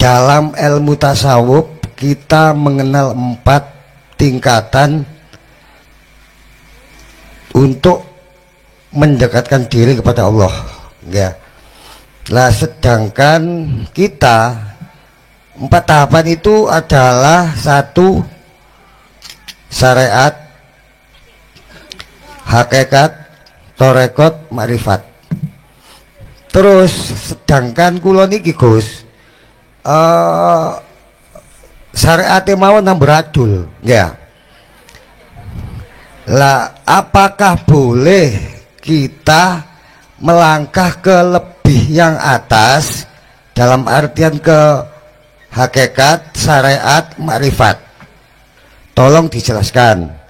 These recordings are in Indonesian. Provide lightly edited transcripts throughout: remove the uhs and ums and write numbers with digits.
Dalam ilmu tasawuf kita mengenal 4 tingkatan untuk mendekatkan diri kepada Allah, ya. Lah sedangkan kita 4 tahapan itu adalah: 1, syariat, hakikat, torekot, makrifat. Terus sedangkan kula niki Gus, syariat mau namburadul, ya. Lah apakah boleh kita melangkah ke lebih yang atas dalam artian ke hakikat, syariat, makrifat? Tolong dijelaskan.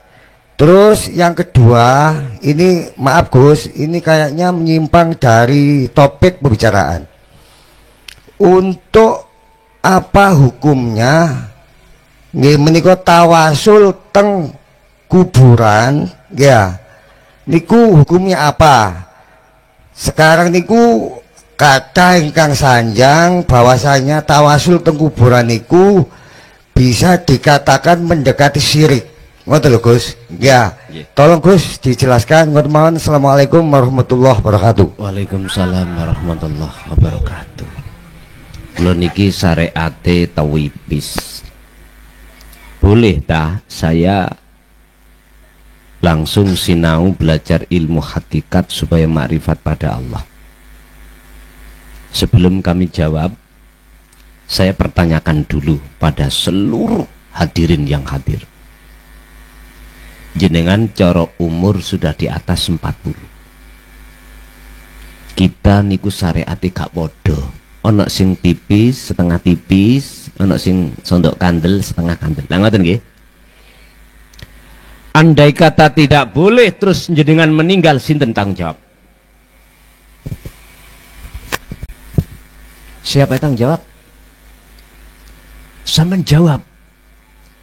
Terus yang kedua, ini maaf Gus, ini kayaknya menyimpang dari topik pembicaraan. Untuk apa hukumnya nggih menika tawasul teng kuburan, ya? Niku hukumnya apa? Sekarang niku kata ingkang sanjang bahwasanya tawasul teng kuburan niku bisa dikatakan mendekati syirik. Ngoten lho Gus. Ya. Tolong Gus dijelaskan. Ngoten mawon. Assalamualaikum warahmatullahi wabarakatuh. Waalaikumsalam warahmatullahi wabarakatuh. Lho niki syariate tawipis. Boleh tak saya langsung sinau belajar ilmu hakikat supaya makrifat pada Allah? Sebelum kami jawab, saya pertanyakan dulu pada seluruh hadirin yang hadir. Jenengan coro umur sudah di atas 40. Kita niku syariate gak podo. Ono sing tipis, setengah tipis, ono sing sondok kandel, setengah kandel. Lah ngoten nggih. Andai kata tidak boleh terus jenengan meninggal, sinten tanggung jawab? Siapa yang tanggung jawab? Sama jawab.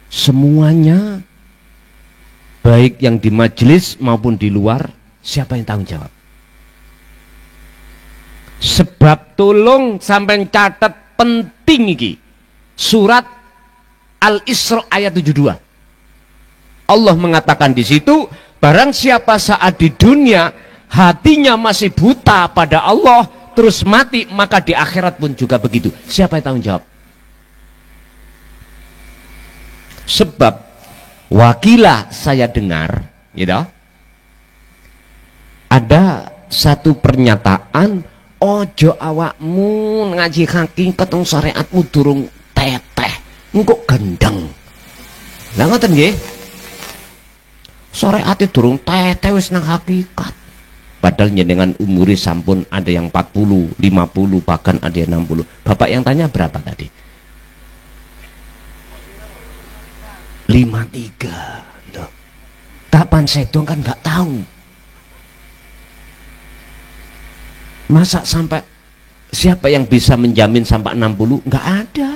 Semuanya, baik yang di majelis maupun di luar, siapa yang tanggung jawab? Sebab tolong sampai catat penting iki. Surat Al-Isra ayat 72. Allah mengatakan di situ, barang siapa saat di dunia hatinya masih buta pada Allah terus mati, maka di akhirat pun juga begitu. Siapa yang tanggung jawab? Sebab wakilah saya dengar, gitu, ada satu pernyataan, ojo awakmu ngaji hakikat teng syariatmu durung teteh, engko gendeng. Lah ngoten nggih. Syariate durung teteh wis nang hakikat. Padahal jenengan umuri sampun ada yang 40, 50, bahkan ada yang 60. Bapak yang tanya berapa tadi? 53. Loh. Kapan sedong kan nggak tahu. Masa sampai siapa yang bisa menjamin sampai 60? Nggak ada.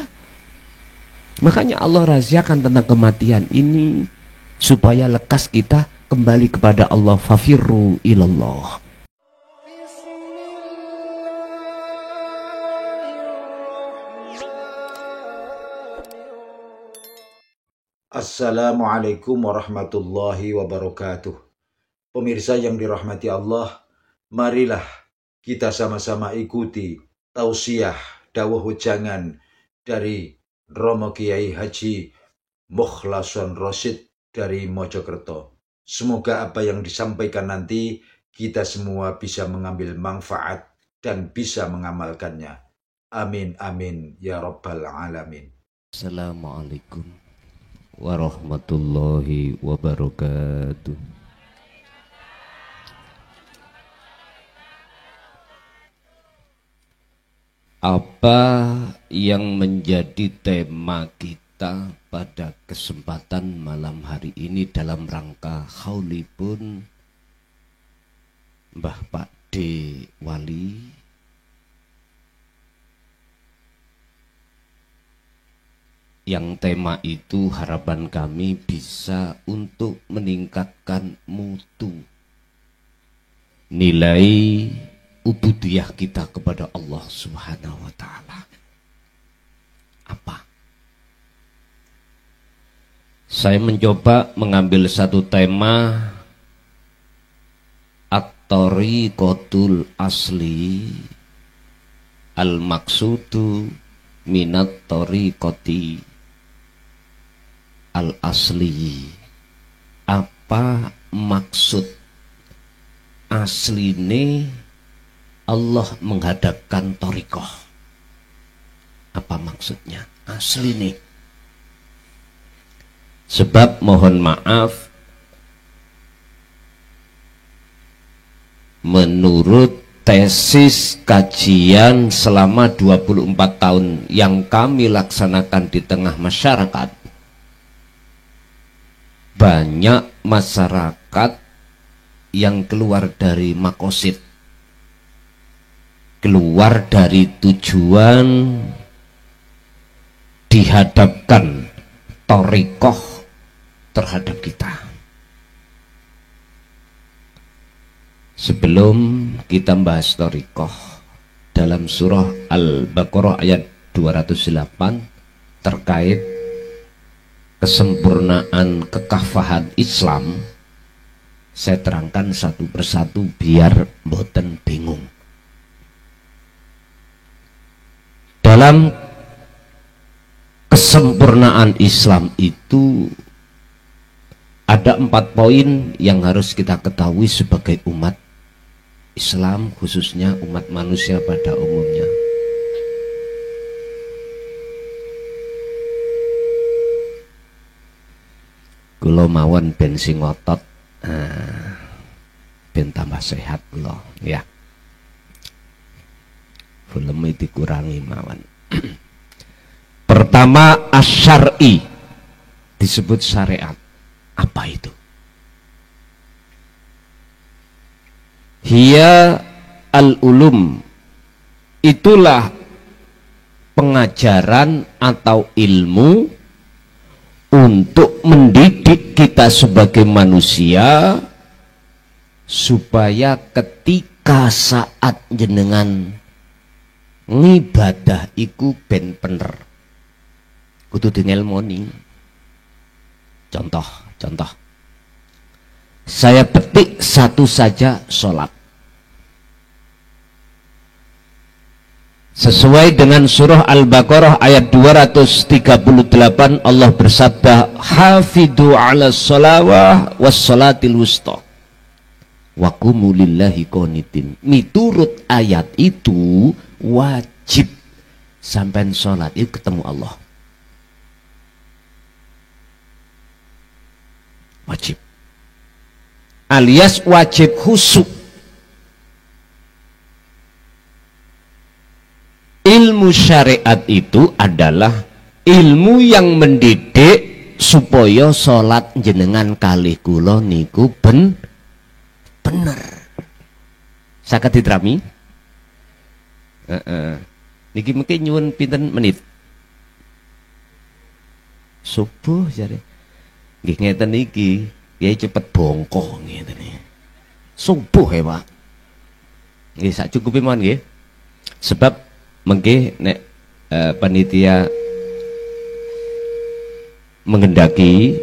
Makanya Allah rahasiakan tentang kematian ini supaya lekas kita kembali kepada Allah. Fafirru ilallah. Assalamualaikum warahmatullahi wabarakatuh. Pemirsa yang dirahmati Allah, marilah kita sama-sama ikuti tausiah dawuh wejangan dari Romo Kiai Haji Mukhlason Rosyid dari Mojokerto. Semoga apa yang disampaikan nanti kita semua bisa mengambil manfaat dan bisa mengamalkannya. Amin amin ya rabbal alamin. Assalamualaikum warahmatullahi wabarakatuh. Apa yang menjadi tema kita pada kesempatan malam hari ini dalam rangka haulipun Mbah Pak D Wali, yang tema itu harapan kami bisa untuk meningkatkan mutu nilai ubudiyah kita kepada Allah Subhanahu wa ta'ala. Saya mencoba mengambil satu tema at-tariqatul asli al-maksudu minat tariqati al-asli. Apa maksud asline Allah menghadapkan tariqah? Apa maksudnya asline? Sebab mohon maaf, menurut tesis kajian selama 24 tahun yang kami laksanakan di tengah masyarakat, banyak masyarakat yang keluar dari makosid, keluar dari tujuan, dihadapkan thariqah terhadap kita. Sebelum kita membahas thariqah, dalam surah Al-Baqarah ayat 208 terkait kesempurnaan kekafahan Islam, saya terangkan satu persatu biar mboten bingung. Dalam kesempurnaan Islam itu ada 4 poin yang harus kita ketahui sebagai umat Islam, khususnya umat manusia pada umumnya. Kula mawon ben sing ngotot, ben tambah sehat kula, ya. Volume dikurangi mawon. Pertama, asyari, disebut syariat. Apa itu? Hiya al-ulum, itulah pengajaran atau ilmu untuk mendidik kita sebagai manusia supaya ketika saat jenengan ngibadah iku ben bener, kudu dingelmoni. Contoh, saya petik satu saja sholat. Sesuai dengan surah Al-Baqarah ayat 238, Allah bersabda, hafidhu ala sholawah was sholatil wusta wa qumu lillahi qanitin. Miturut ayat itu wajib sampai sholat itu ketemu Allah. Wajib, alias wajib khusyuk. Ilmu syariat itu adalah ilmu yang mendidik supaya sholat jenengan kalih kula niku bener. Saged diterami? Niki mungkin nyuwun pinten menit? Subuh jare. Nggih ngeten iki, kiai cepet bongko ngeten iki. Subuh ya, Pak. Nggih sak cukupe mawon nggih. Sebab mengke nek panitia menghendaki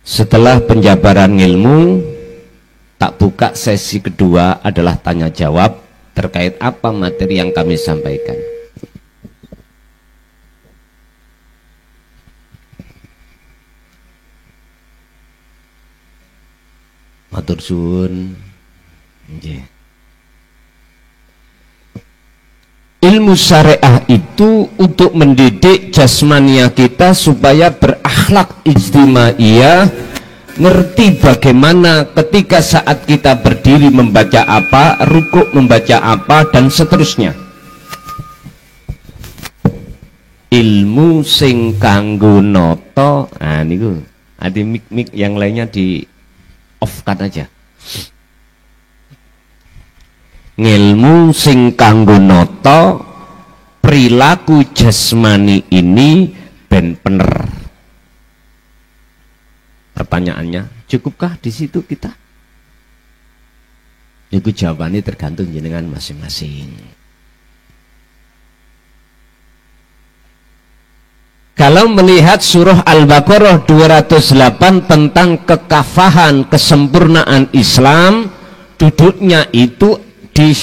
setelah penjabaran ilmu tak buka sesi kedua adalah tanya jawab terkait apa materi yang kami sampaikan. Matur suwun. Nggih. Ilmu syariah itu untuk mendidik jasmania kita supaya berakhlak ijtimaiyah, ngerti bagaimana ketika saat kita berdiri membaca apa, rukuk membaca apa, dan seterusnya. Ilmu sing kanggo noto, nah niku ada mik yang lainnya di off kan aja. Ngilmu sing kanggo noto perilaku jasmani ini ben bener. Pertanyaannya, cukupkah di situ kita? Itu jawabannya tergantung jenengan masing-masing. Kalau melihat surah Al-Baqarah 208 tentang kekafahan, kesempurnaan Islam, duduknya itu di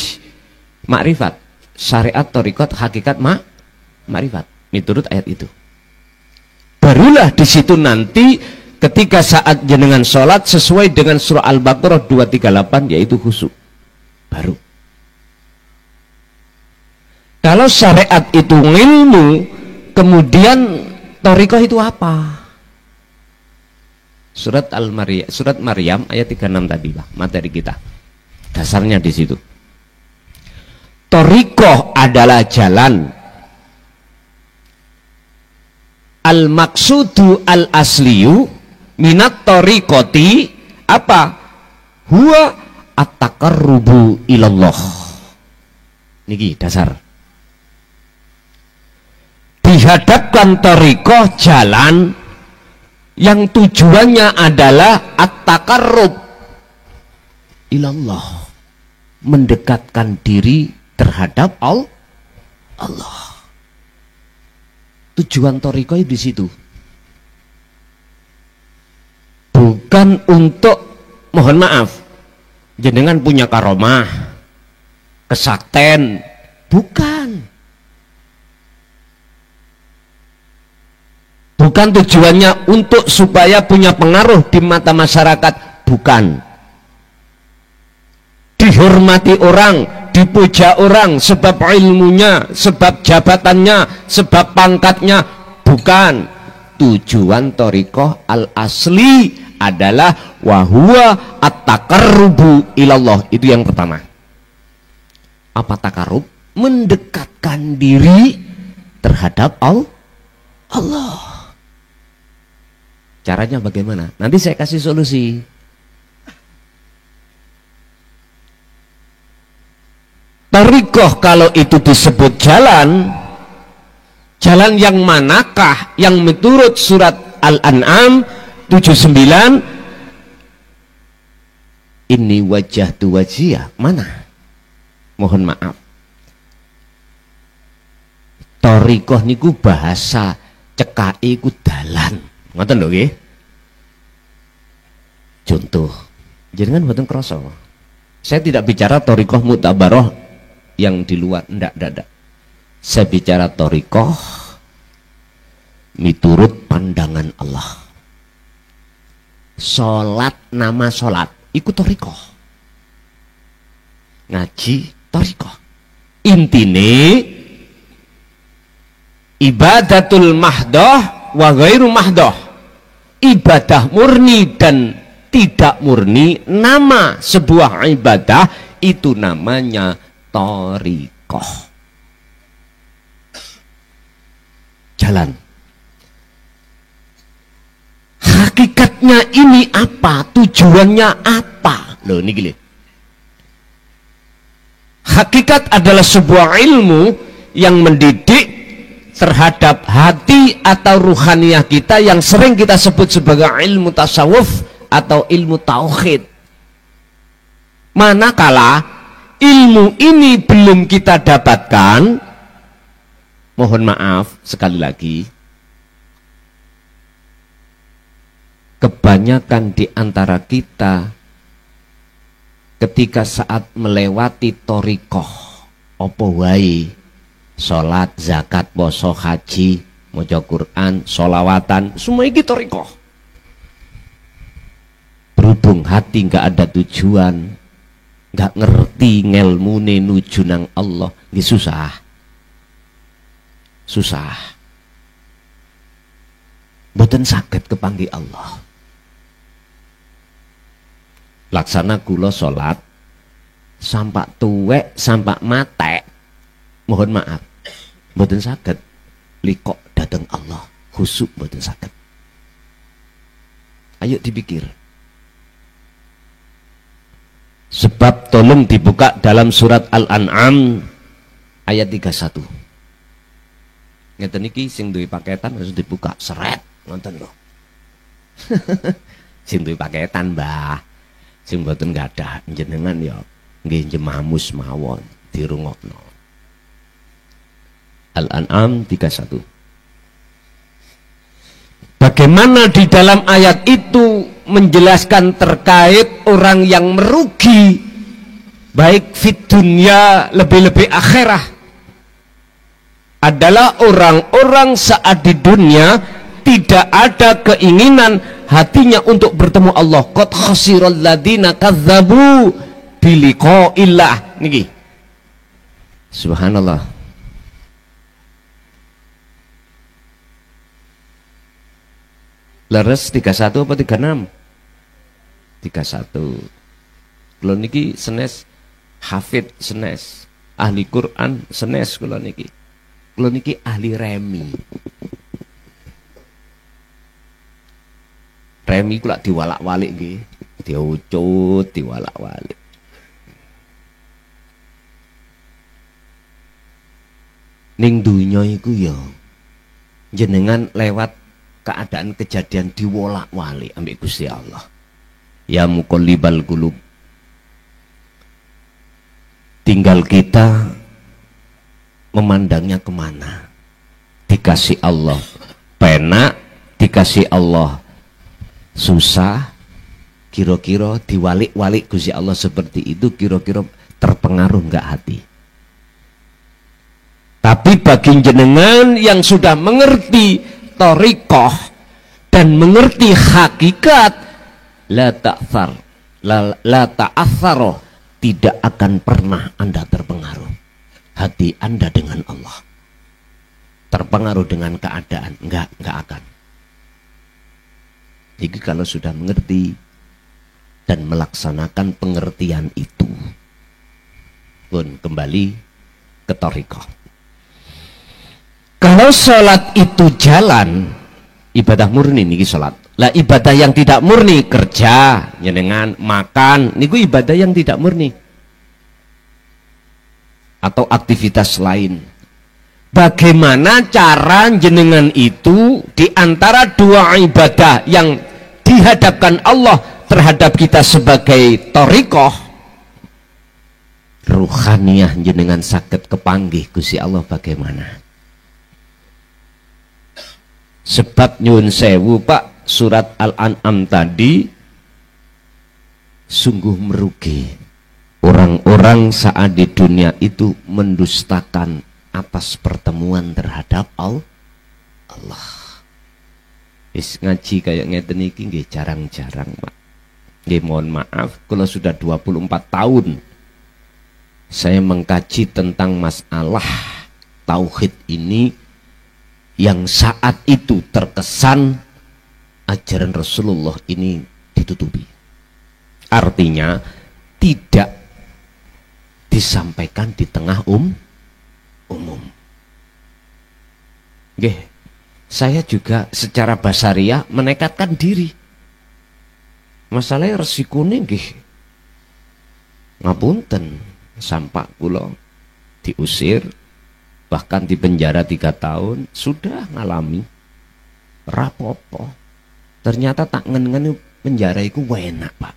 makrifat, syariat, thariqat, hakikat, makrifat, menurut ayat itu. Barulah di situ nanti ketika saat jenengan sholat sesuai dengan surah Al-Baqarah 238 yaitu khusyuk. Baru. Kalau syariat itu ilmu, kemudian thariqah itu apa? Surat Maryam ayat 36 tadi lah materi kita. Dasarnya di situ. Thariqah adalah jalan. Al-maqsudu al-asliyu minat thariqati apa? Huwa at-taqarrubu ilallah. Niki dasar. Dihadapkan thariqah jalan yang tujuannya adalah at-taqarrub ilallah, mendekatkan diri terhadap Allah. Tujuan thariqah di situ. Bukan untuk, mohon maaf, jenengan punya karomah, kesakten, bukan. Bukan tujuannya untuk supaya punya pengaruh di mata masyarakat, bukan. Dihormati orang, dipuja orang sebab ilmunya, sebab jabatannya, sebab pangkatnya, bukan. Tujuan thariqah al-asli adalah wahuwa at-taqarrubu ilallah. Itu yang pertama. Apa takarrub? Mendekatkan diri terhadap Allah. Caranya bagaimana? Nanti saya kasih solusi. Thariqah kalau itu disebut jalan, jalan yang manakah? Yang menurut surat Al-An'am 79, ini wajah tu wajiyah, mana? Mohon maaf. Thariqah niku bahasa cekai ku dalan. Ngoten lho nggih. Contoh, jenengan mboten krasa. Saya tidak bicara thariqah mutabaroh yang di luar, ndak. Saya bicara thariqah miturut pandangan Allah. Salat, nama salat iku thariqah. Ngaji thariqah. Intine ibadatul mahdoh wa ghairu mahdoh, ibadah murni dan tidak murni. Nama sebuah ibadah itu namanya thariqah, jalan. Hakikatnya ini apa? Tujuannya apa? Loh ini gini. Hakikat adalah sebuah ilmu yang mendidik terhadap hati atau ruhaniyah kita yang sering kita sebut sebagai ilmu tasawuf atau ilmu tauhid. Manakala ilmu ini belum kita dapatkan, mohon maaf sekali lagi, kebanyakan di antara kita ketika saat melewati thariqah apa wae, sholat, zakat, poso, haji, maca Quran, sholawatan, semua ini thariqah. Berhubung hati nggak ada tujuan, nggak ngerti ngelmune nuju nang Allah, nggih susah. Mboten saged kepanggih Allah. Laksana kula sholat sampak tuwek, sampak matek, mohon maaf, mboten saged likok dateng Allah, khusyuk mboten saged. Ayo dipikir. Sebab tolong dibuka dalam surat Al-An'am ayat 31. Ngeten iki sing duwe paketan harus dibuka seret nonton lho. Sing duwe paketan, Mbah. Sing mboten gadah jenengan ya nggih jemamus mawon dirungokno. Al-An'am 31. Bagaimana di dalam ayat itu menjelaskan terkait orang yang merugi baik fit dunia lebih-lebih akhirah adalah orang-orang saat di dunia tidak ada keinginan hatinya untuk bertemu Allah. Qad khasiral ladzina kadzdzabu biliqa'illah niki. Subhanallah. Leres 31 apa 36? 31. Kula niki senes hafid senes, ahli Quran senes kula niki. Kula niki ahli remi. Remi kula diwalak-walik nggih, diucut, diwalak-walik. Ning dunya iku ya jenengan lewat keadaan kejadian diwalak-walik ambek Gusti Allah. Ya muqallibal qulub. Tinggal kita memandangnya kemana. Dikasih Allah penak, dikasih Allah susah, kira-kira diwalik-walik Gusti Allah seperti itu, kira-kira terpengaruh enggak hati? Tapi bagi jenengan yang sudah mengerti thariqah dan mengerti hakikat, la ta'atharo, tidak akan pernah Anda terpengaruh hati Anda dengan Allah, terpengaruh dengan keadaan, enggak akan. Jadi kalau sudah mengerti dan melaksanakan pengertian itu, pun kembali ke thariqah. Kalau sholat itu jalan, ibadah murni niki sholat. Lah ibadah yang tidak murni, kerja, nyenengan, makan, niku ibadah yang tidak murni. Atau aktivitas lain. Bagaimana cara jenengan itu di antara dua ibadah yang dihadapkan Allah terhadap kita sebagai thariqah, ruhaniyah jenengan sakit kepanggih Gusti Allah bagaimana? Sebab nyun sewu Pak, surat Al-An'am tadi sungguh merugi orang-orang saat di dunia itu mendustakan atas pertemuan terhadap Allah. Wis ngaji kayak ngeten iki nggih jarang-jarang Pak. Nggih mohon maaf kalau sudah 24 tahun saya mengkaji tentang masalah tauhid ini yang saat itu terkesan ajaran Rasulullah ini ditutupi. Artinya tidak disampaikan di tengah umum. Nggih, saya juga secara basariah menekatkan diri. Masalahnya resikone nggih ngapunten, sampak kula diusir, bahkan di penjara 3 tahun, sudah ngalami rapopo. Ternyata tak ngen-ngen penjara itu enak Pak,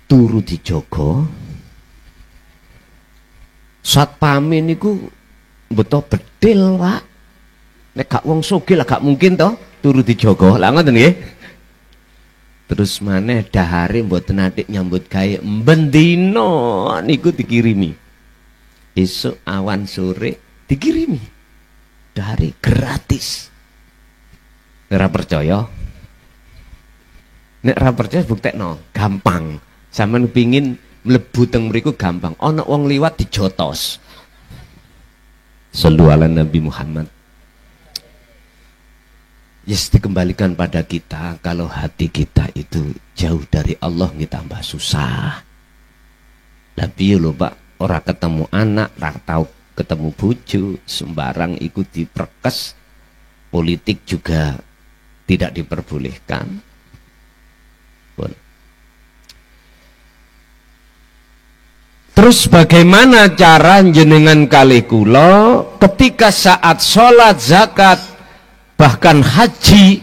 turu dijogo, satpame niku beto bedil Pak. Nek gak wong sugih lah gak mungkin toh turu dijogo. Lah ngoten nggih. Terus maneh dahare mboten atik nyambut gawe bendino niku dikirimi. Esok awan sore dikirimi dari gratis. Ora percaya? Nek ora percaya buktekno, gampang. Sampeyan pengin mlebu teng mriku gampang. Ana wong liwat dijotos. Shallu ala Nabi Muhammad. Yes, dikembalikan pada kita. Kalau hati kita itu jauh dari Allah, kita tambah susah. Tapi lho Pak, ora ketemu anak, ora tahu ketemu bojo, sembarang ikut diperkes, politik juga tidak diperbolehkan. Pun. Terus bagaimana cara jenengan kali kula ketika saat sholat, zakat, bahkan haji,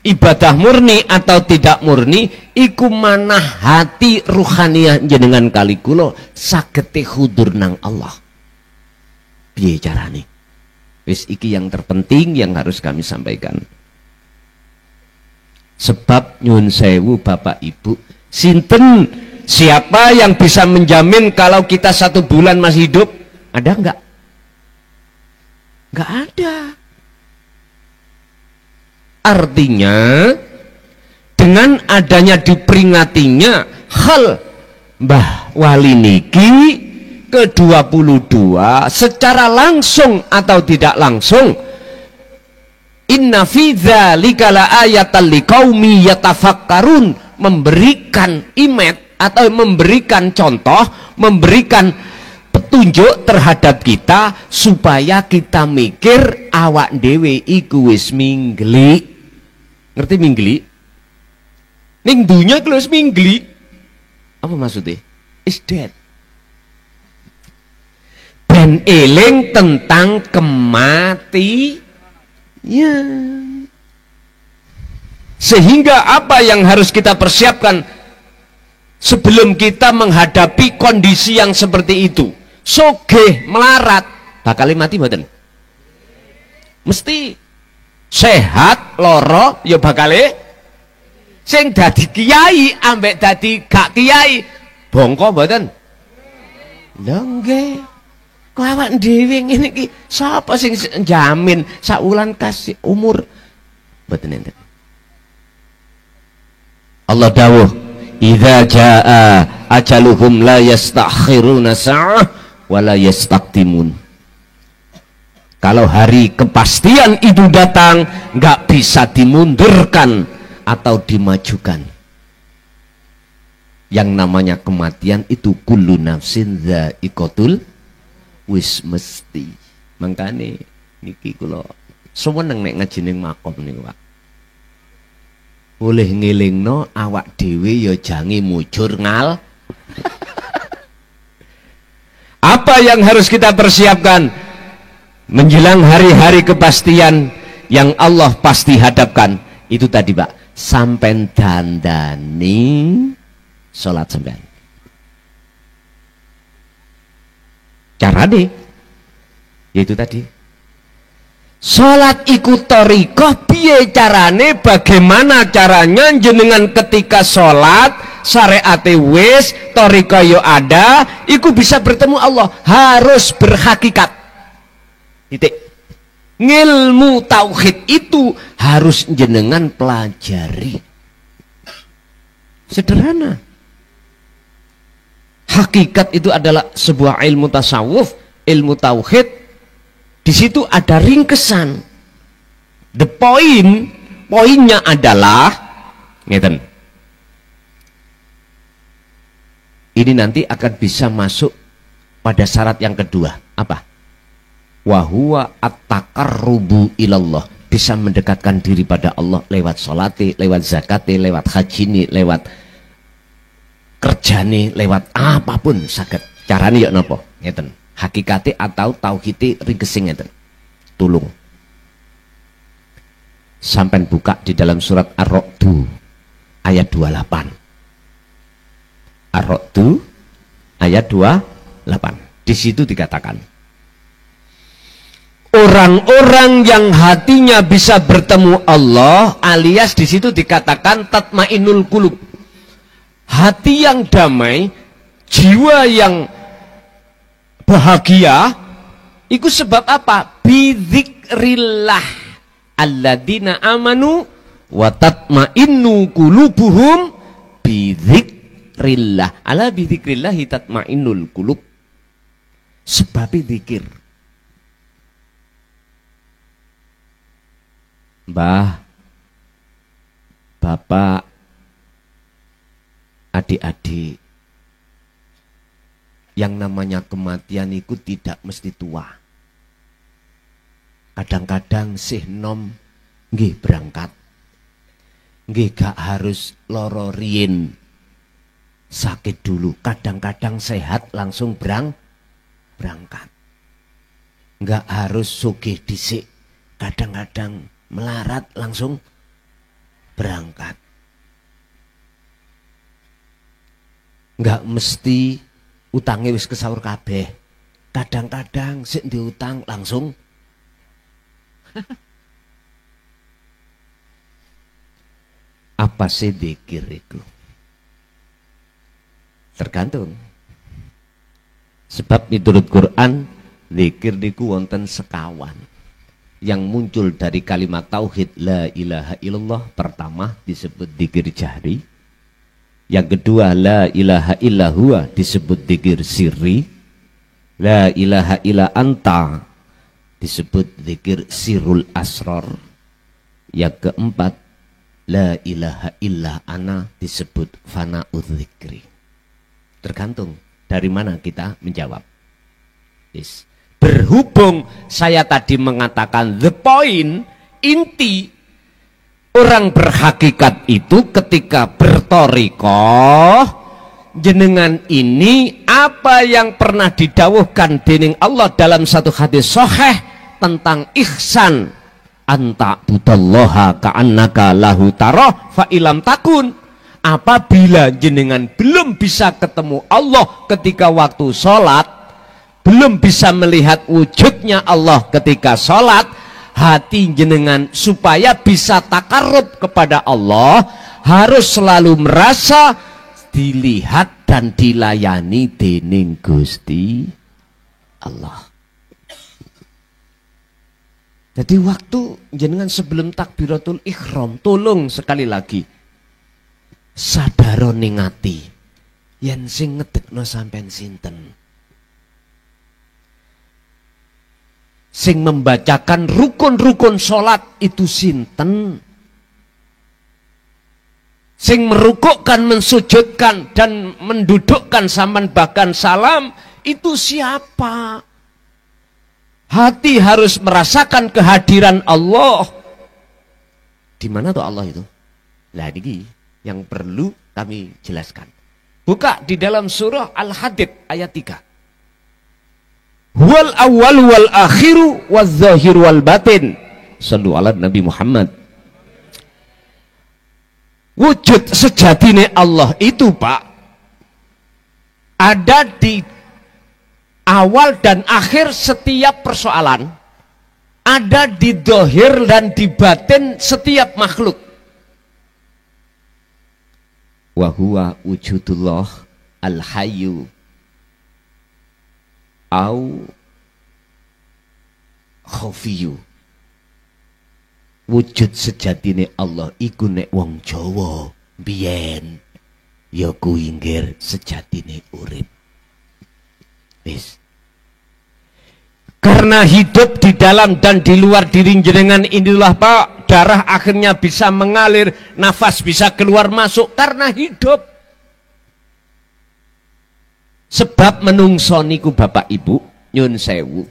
ibadah murni atau tidak murni, iku manah hati ruhaniyah jenengan kali kula sagete hudur nang Allah. Piye carane? Wis iki yang terpenting yang harus kami sampaikan. Sebab nyun sewu Bapak Ibu, sinten siapa yang bisa menjamin kalau kita 1 bulan masih hidup? Ada enggak? Enggak ada. Artinya dengan adanya diperingatinya hal Mbah Wali niki ke-22 secara langsung atau tidak langsung, inna fi dzalika laayatan liqaumi yatafakkarun, memberikan imet atau memberikan contoh, memberikan petunjuk terhadap kita supaya kita mikir awak dhewe iku wis minggli. Ngerti minggli? Ning dunya iku wis minggli. Apa maksudnya? Is dead. Ben eling tentang kematian. Sehingga apa yang harus kita persiapkan sebelum kita menghadapi kondisi yang seperti itu? Sogeh melarat bakal mati mboten? Mesti. Sehat loro ya bakal sing dadi kiai ambek dadi gak kiai bongko mboten? Lha nggih. Kok awak dhewe ngene iki sapa sing jamin sak wulan kasih umur mboten enten. Allah dawuh, "Idza jaa ajaluhum la yastakhiruna sa'ah wa la yastaqdimun." Kalau hari kepastian itu datang, nggak bisa dimundurkan atau dimajukan. Yang namanya kematian itu kullu nafsin dha'iqatul wis mesti. Mangkane niki kula seneng nek ngaji ning makom niku, Pak. Boleh ngelingno awak dhewe ya jange mujur ngal. Apa yang harus kita persiapkan menjelang hari-hari kepastian yang Allah pasti hadapkan? Itu tadi, Pak, sampen dandani salat sampean. Carane yaitu tadi. Salat ikut thariqah piye carane, bagaimana caranya jenengan ketika salat syariate wis thariqah yo ada, iku bisa bertemu Allah, harus berhakikat. Titik. Ngilmu tauhid itu harus jenengan pelajari. Sederhana. Hakikat itu adalah sebuah ilmu tasawuf, ilmu tauhid. Di situ ada ringkesan. The point, poinnya adalah ngeten. Ini nanti akan bisa masuk pada syarat yang kedua. Apa? Wahuwa at-taqarrubu ilallah, bisa mendekatkan diri pada Allah lewat salati, lewat zakati, lewat hajini, lewat kerjane, lewat apapun saged. Carane ya napa? Ngeten. Hakikate atau tauhide ringkesing ngeten. Tulung. Sampai buka di dalam surat Ar-Ra'du ayat 28. Ar-Ra'du ayat 28. Di situ dikatakan, orang-orang yang hatinya bisa bertemu Allah, alias di situ dikatakan tatmainul qulub. Hati yang damai, jiwa yang bahagia, itu sebab apa? Bidzikrillah alladzina amanu wa tatmainnu qulubuhum bidzikrillah. Ala bidzikrillah tatmainnul qulub. Sebab zikir. Mbah, bapak, adik-adik, yang namanya kematian itu tidak mesti tua. Kadang-kadang sih nom nggih berangkat. Nggih gak harus loro rien. Sakit dulu, kadang-kadang sehat langsung berangkat. Nggak harus sugih dhisik. Kadang-kadang melarat langsung berangkat. Nggak mesti utangnya wis kesaur kabeh. Kadang-kadang sik diutang langsung Apa sih dzikir itu? Tergantung. Sebab menurut Quran dzikir niku wonten sekawan. Yang muncul dari kalimat tauhid la ilaha illallah, pertama disebut dzikir jahri. Yang kedua la ilaha illa huwa disebut dzikir sirri. La ilaha illa anta disebut dzikir sirrul asrar. Yang keempat la ilaha illa ana disebut fana'udz dzikri. Tergantung dari mana kita menjawab. Yes. Berhubung saya tadi mengatakan the point, inti orang berhakikat itu ketika bertorikoh, jenengan ini apa yang pernah didawuhkan dening Allah dalam satu hadis sahih tentang ihsan, anta budallaha ka'annaka lahu tarah fa ilam takun. Apabila jenengan belum bisa ketemu Allah ketika waktu sholat, belum bisa melihat wujudnya Allah ketika sholat, hati jenengan supaya bisa takarrub kepada Allah harus selalu merasa dilihat dan dilayani dening Gusti Allah. Jadi waktu jenengan sebelum takbiratul ihram, tolong sekali lagi sadaro ning ati yen sing ngedekno sampean sinten, sing membacakan rukun-rukun sholat itu sinten, sing merukukkan, mensujudkan dan mendudukkan sampean bahkan salam itu siapa? Hati harus merasakan kehadiran Allah. Di mana tuh Allah itu? Lah ini yang perlu kami jelaskan. Buka di dalam surah Al-Hadid ayat 3. Wal awwal wal akhiru wal zahir wal batin. Sallu ala Nabi Muhammad. Wujud sejatine Allah itu, Pak, ada di awal dan akhir setiap persoalan, ada di zahir dan di batin setiap makhluk. Wa huwa wujudullah al-hayyu au khafiyu. Wujud sejatine Allah iku nek wong Jawa biyen ya kuwi nggih sejatine urip. Wis. Karena hidup di dalam dan di luar diri jenengan inilah Pak, darah akhirnya bisa mengalir, nafas bisa keluar masuk karena hidup. Sebab menungso niku Bapak Ibu nyun sewu,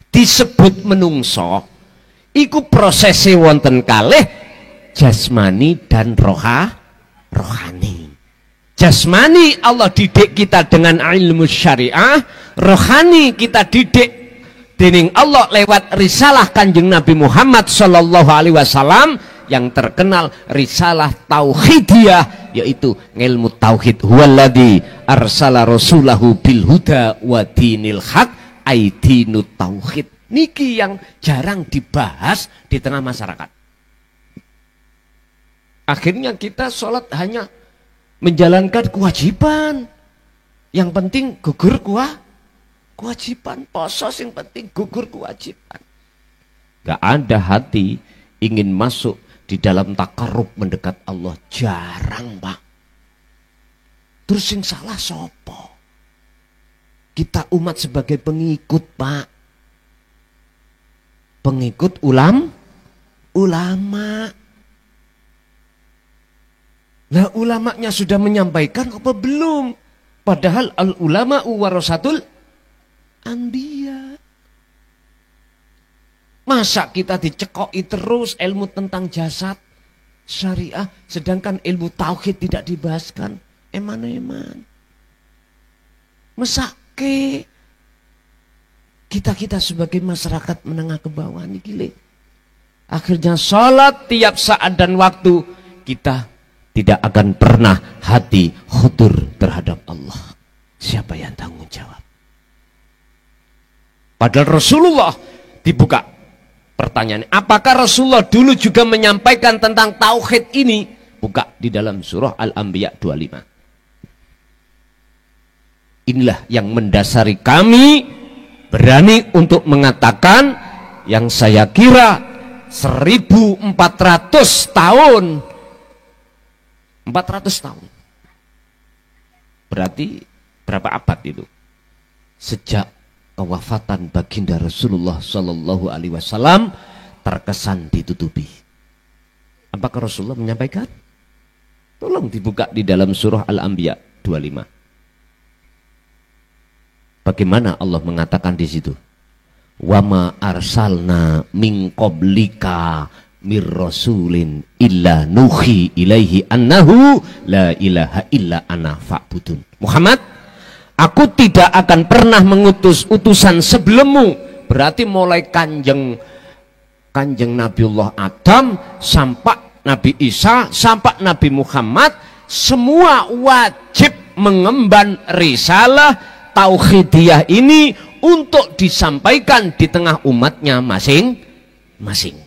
disebut menungso iku prosesnya wonten kalih jasmani dan rohani. Jasmani Allah didik kita dengan ilmu syariah, rohani kita didik dening Allah lewat risalah Kanjeng Nabi Muhammad sallallahu alaihi wasallam yang terkenal risalah tauhidiyah, yaitu ilmu tauhid. Huwallazi arsala rasulahu bil huda wa dinil haq, aidinut tauhid. Niki yang jarang dibahas di tengah masyarakat. Akhirnya kita sholat hanya menjalankan kewajiban. Yang penting gugur kewajiban. Poso yang penting gugur kewajiban. Gak ada hati ingin masuk di dalam takarrub mendekat Allah. Jarang, Pak. Terus yang salah sopo? Kita umat sebagai pengikut, Pak. Pengikut ulama. Nah, ulamanya sudah menyampaikan apa belum? Padahal al ulama warasatul anbiya. Masa kita dicekoki terus ilmu tentang jasad syariah, sedangkan ilmu tauhid tidak dibahaskan? Eman-eman. Mesake kita sebagai masyarakat menengah ke bawah ini gile. Akhirnya sholat tiap saat dan waktu kita tidak akan pernah hati khudur terhadap Allah. Siapa yang tanggung jawab? Padahal Rasulullah dibuka pertanyaannya. Apakah Rasulullah dulu juga menyampaikan tentang tauhid ini? Buka di dalam surah Al-Anbiya 25. Inilah yang mendasari kami berani untuk mengatakan yang saya kira 1400 tahun. 400 tahun. Berarti berapa abad itu? Sejak kewafatan baginda Rasulullah Shallallahu Alaihi Wasallam terkesan ditutupi. Apakah Rasulullah menyampaikan? Tolong dibuka di dalam surah Al-Anbiya 25. Bagaimana Allah mengatakan di situ? Wa ma arsalna min qablika mir rasulin illa nuhi ilaihi annahu la ilaha illa ana fa'budun. Muhammad, aku tidak akan pernah mengutus utusan sebelummu. Berarti mulai kanjeng Nabiullah Adam sampai Nabi Isa sampai Nabi Muhammad, semua wajib mengemban risalah tauhidiyah ini untuk disampaikan di tengah umatnya masing-masing.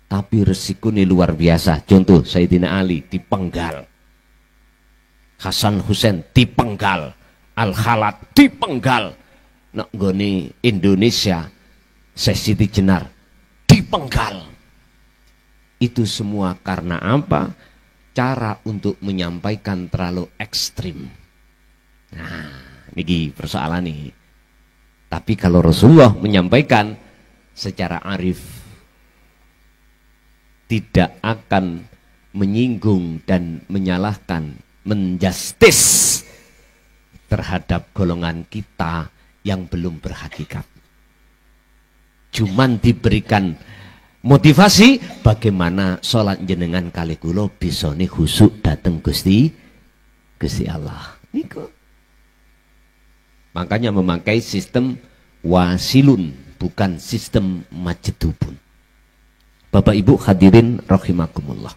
Tapi resiko ini luar biasa. Contoh Sayyidina Ali dipenggal, Hasan Husain dipenggal, Al-Khalad dipenggal, nak goni Indonesia Siti Jenar dipenggal. Itu semua karena apa? Cara untuk menyampaikan terlalu ekstrim. Nah, ini persoalan nih. Tapi kalau Rasulullah menyampaikan secara arif, tidak akan menyinggung dan menyalahkan, menjustis terhadap golongan kita yang belum berhakikat. Cuman diberikan motivasi bagaimana sholat jenengan kali kula bisa nih khusuk dateng Gusti Allah. Niku. Makanya memakai sistem wasilun, bukan sistem majdubun. Bapak Ibu hadirin rahimakumullah.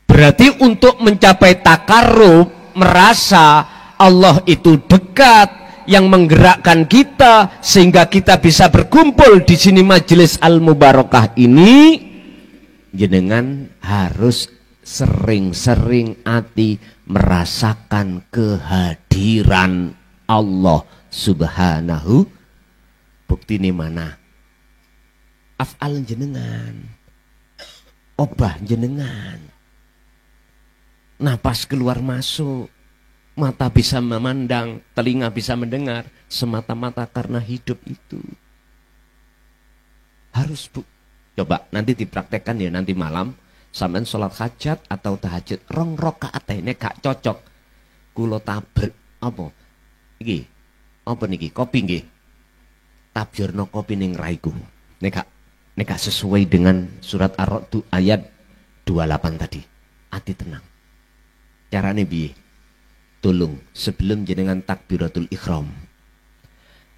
Berarti untuk mencapai takarrub, merasa Allah itu dekat, yang menggerakkan kita sehingga kita bisa berkumpul di sini majelis Al-Mubarakah ini, jenengan harus sering-sering hati merasakan kehadiran Allah Subhanahu. Bukti ini mana? Af'al jenengan, obah jenengan, napas keluar masuk, mata bisa memandang, telinga bisa mendengar, semata-mata karena hidup itu. Harus bu. Coba nanti dipraktekkan ya, nanti malam sampean sholat hajat atau tahajud rong rakaat ini gak cocok. Kulo tabrek apa? Iki apa niki? Kopi nggih. Tabyurno kopi ning raiku. Nek gak sesuai dengan surat Ar-Ra'd ayat 28 tadi. Ati tenang. Carane piye? Tolong sebelum jenengan takbiratul ihram,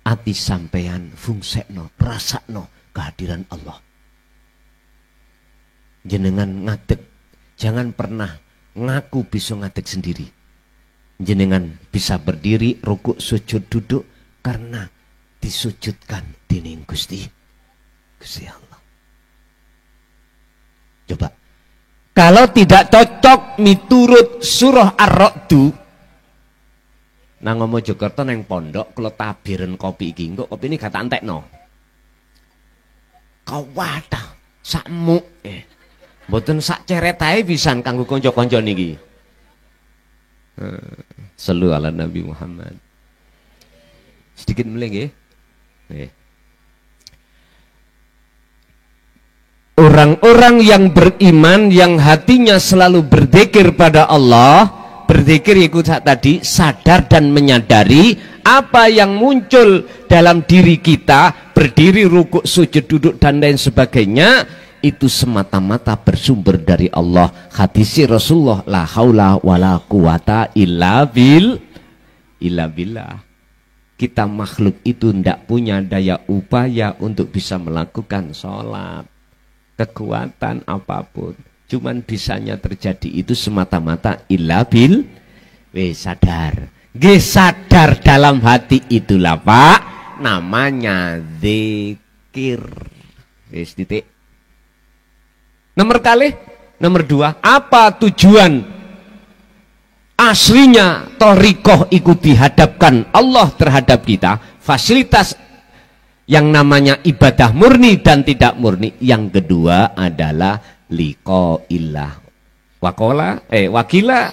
ati sampean fungsekno, rasakno kehadiran Allah. Jenengan ngadeg, jangan pernah ngaku bisa ngadeg sendiri. Jenengan bisa berdiri, rukuk, sujud, duduk karena disujudkan dening Gusti Allah. Coba, kalau tidak cocok miturut surah Ar-Ra'd, nang Mojokerto neng pondok kalau tabiren kopi iki engko kopi ini gak tak entekno. Kawata sakmu mboten sak ceret ae pisan kanggo kanca-kanca niki. Shallu ala Nabi Muhammad. Sedikit mulai nggih. Orang-orang yang beriman yang hatinya selalu berzikir pada Allah, berzikir ikut tadi, sadar dan menyadari apa yang muncul dalam diri kita, berdiri, rukuk, sujud, duduk dan lain sebagainya, itu semata-mata bersumber dari Allah. Hadis Rasulullah, la haula wala quwata illa billah. Kita makhluk itu tidak punya daya upaya untuk bisa melakukan sholat, kekuatan apapun. Cuman bisanya terjadi itu semata-mata illa bil. Sadar. Sadar dalam hati itulah Pak, namanya zikir. Titik. Nomor kali Nomor dua, apa tujuan aslinya thariqah ikut dihadapkan Allah terhadap kita? Fasilitas yang namanya ibadah murni dan tidak murni. Yang kedua adalah liqa'illah wakila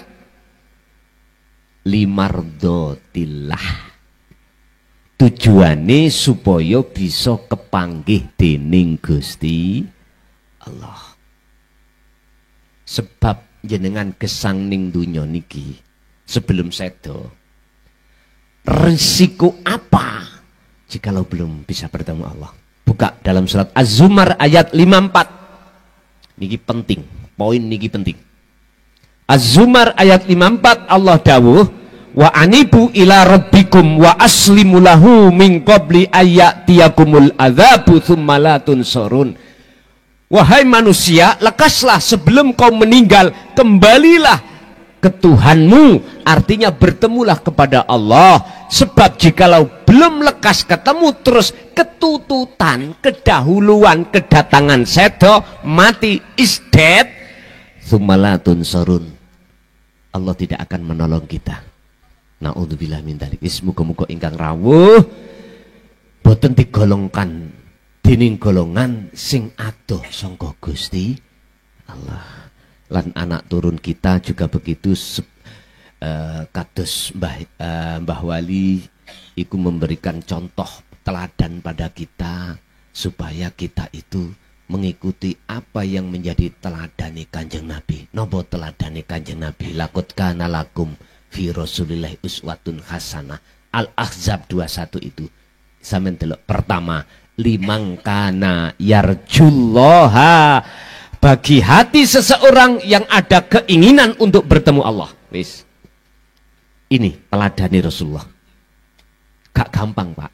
limardotillah. Tujuane supaya bisa kepanggih dening Gusti Allah. Sebab jenengan gesang ning dunya niki sebelum sedo, resiko apa jikalau belum bisa bertemu Allah? Buka dalam surat Az-Zumar ayat 54. Niki penting, poin niki penting. Az-Zumar ayat 54 Allah dawuh, wa anibu ila rabbikum wa aslimu lahu min qabli ayyatiyakumul adzabu tsumma la tunsurun. Wahai manusia, lekaslah sebelum kau meninggal, kembalilah ke Tuhanmu, artinya bertemulah kepada Allah. Sebab jikalau belum lekas ketemu terus ketututan, kedahuluan, kedatangan sedo, mati, is dead, tsumma la tunsurun. Allah tidak akan menolong kita. Naudzubillah min dzalik. Muga-muga ingkang rawuh boten digolongkan dening golongan sing adoh sangka Gusti Allah. Lan anak turun kita juga begitu, kados Mbah Wali iku memberikan contoh teladan pada kita supaya kita itu mengikuti apa yang menjadi teladani Kanjeng Nabi. Napa teladani Kanjeng Nabi? Laqad kana lakum fi Rasulillahi uswatun hasanah. Al-Ahzab 21 itu. Sampeyan delok pertama, liman kana yarjullaha, bagi hati seseorang yang ada keinginan untuk bertemu Allah. Wis. Ini teladani Rasulullah. Gak gampang, Pak.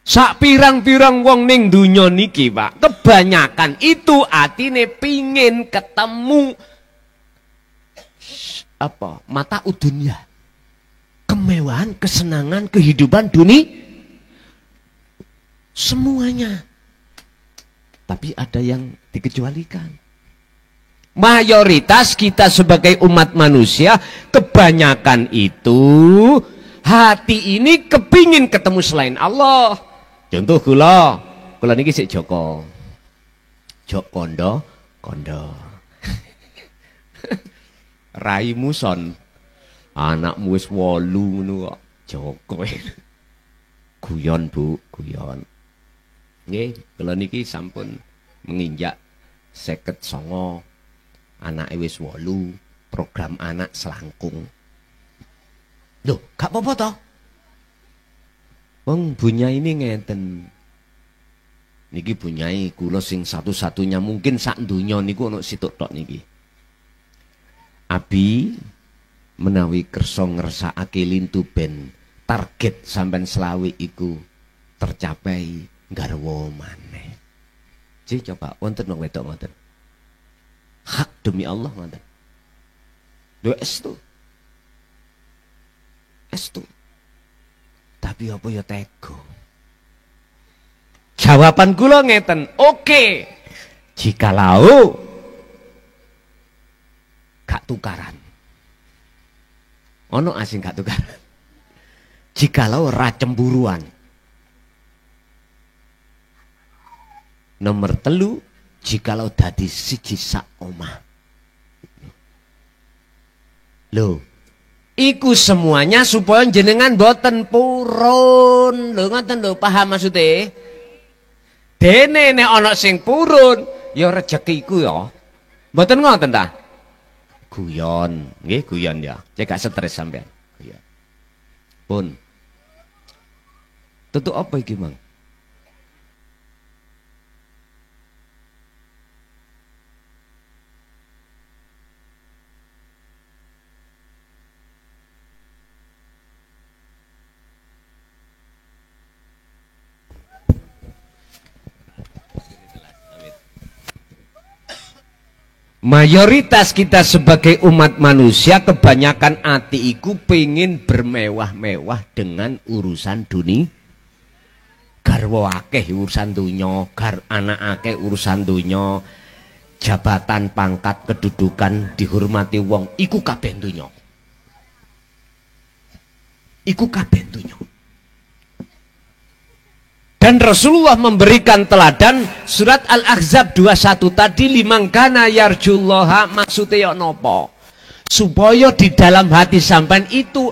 Sak pirang-pirang wong ning dunya niki, Pak, kebanyakan itu atine pingin ketemu apa? Mata udunya. Kemewahan, kesenangan, kehidupan dunia. Semuanya. Tapi ada yang dikecualikan. Mayoritas kita sebagai umat manusia, kebanyakan itu hati ini kepingin ketemu selain Allah. Contoh kula niki sik Joko kondo raimu son anakmu wis 8 ngono kok Joko. Guyon Bu, guyon. Nggih, kula niki sampun menginjak 59, anake wis 8, program anak selangkung. Loh, gak apa-apa toh? Wong bunyai ini ngeten. Niki bunyai kula sing satu-satunya mungkin sak donya niku ana situk tok niki. Abi menawi kersa ngersakake lintu ben target sampean selawi iku tercapai garwa maneh. Ji coba wonten wong wedok ngoten. Hak demi Allah ngoten. Lho estu. Tapi apa ya tega? Jawaban kula ngeten, oke. Jikalau gak tukaran. Ono asing gak tukaran. Jikalau ora cemburuan. Nomor 3, jikalau dadi siji sak omah. Loh, iku semuanya supaya jenengan boten purun. Lho ngoten lho, paham maksudnya? Dene nek ana sing purun, ya rezekiku ya. Mboten ngoten ta? Guyon, nggih guyon ya. Cek gak stres sampean. Guyon. Pun. Tutuk apa iki, Mang? Mayoritas kita sebagai umat manusia kebanyakan ati iku pengen bermewah-mewah dengan urusan dunia. Garwa akeh urusan dunya, anak akeh urusan dunya. jabatan, pangkat, kedudukan, dihormati wong, iku kabeh donya. Iku kabeh donya. Dan Rasulullah memberikan teladan surat Al-Ahzab 21 tadi, limangkana yarjullaha, maksudnya ya nopo? Supaya di dalam hati sampean itu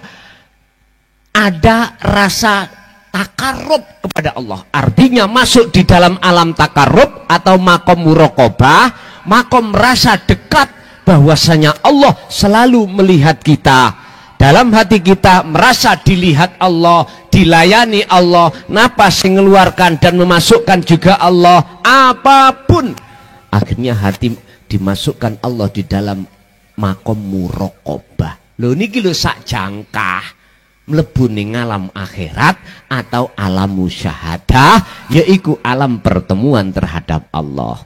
ada rasa takarub kepada Allah. Artinya masuk di dalam alam takarub atau makom muraqabah, makom rasa dekat bahwasanya Allah selalu melihat kita. Dalam hati kita merasa dilihat Allah, dilayani Allah, napas yang mengeluarkan dan memasukkan juga Allah, apapun. Akhirnya hati dimasukkan Allah di dalam makom muraqabah. Lho niki lho sak jangkah mlebu ning alam akhirat atau alam musyahadah, yaitu alam pertemuan terhadap Allah.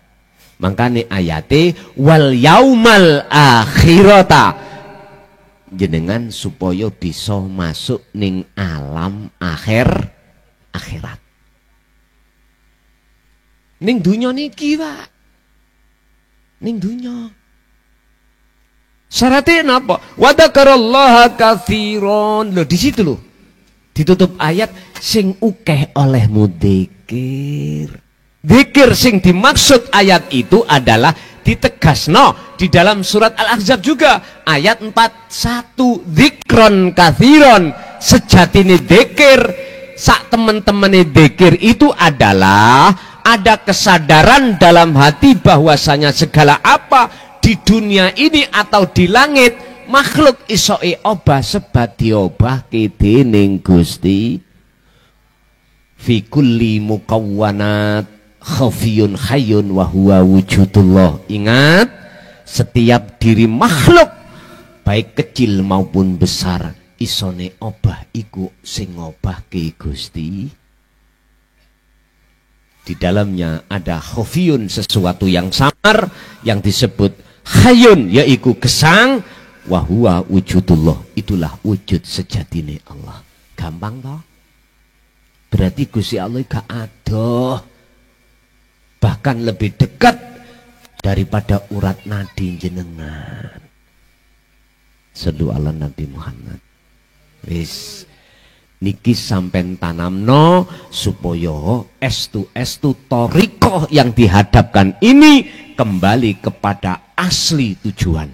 Makanya ayate wal yaumal akhirata, jenengan supaya bisa masuk ning alam akhirat. Ning dunya niki, Pak. Ning dunya. Syaratnya napa? Wa dzakarallaha katsiran. Lho di situ lho. Ditutup ayat sing ukeh olehmu dzikir. Dzikir sing dimaksud ayat itu adalah ditegasno di dalam surat Al-Ahzab juga ayat 41, dzikron katsiron, sejatine dzikir sak teman-temane dzikir itu adalah ada kesadaran dalam hati bahwasanya segala apa di dunia ini atau di langit makhluk isoe obah sebab diobah dening Gusti. Fi kulli mukawwanat khafiyun hayyun wa huwa wujudullah. Ingat, setiap diri makhluk baik kecil maupun besar isone obah iku sing obahke Gusti. Di dalamnya ada khafiyun, sesuatu yang samar yang disebut hayyun, yaitu gesang, wa huwa wujudullah, itulah wujud sejatine Allah. Gampang toh? Berarti Gusti Allah gak ada, bahkan lebih dekat daripada urat nadi jenengan. Sallu ala Nabi Muhammad. Wis niki sampen tanamno supaya estu torikoh yang dihadapkan ini kembali kepada asli tujuan.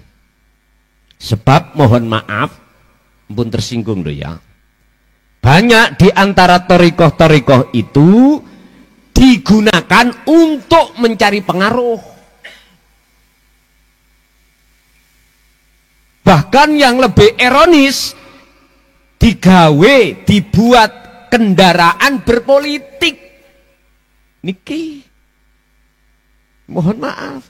Sebab mohon maaf, pun tersinggung loh ya. Banyak di antara torikoh itu digunakan untuk mencari pengaruh. Bahkan yang lebih ironis, dibuat kendaraan berpolitik. Niki, mohon maaf.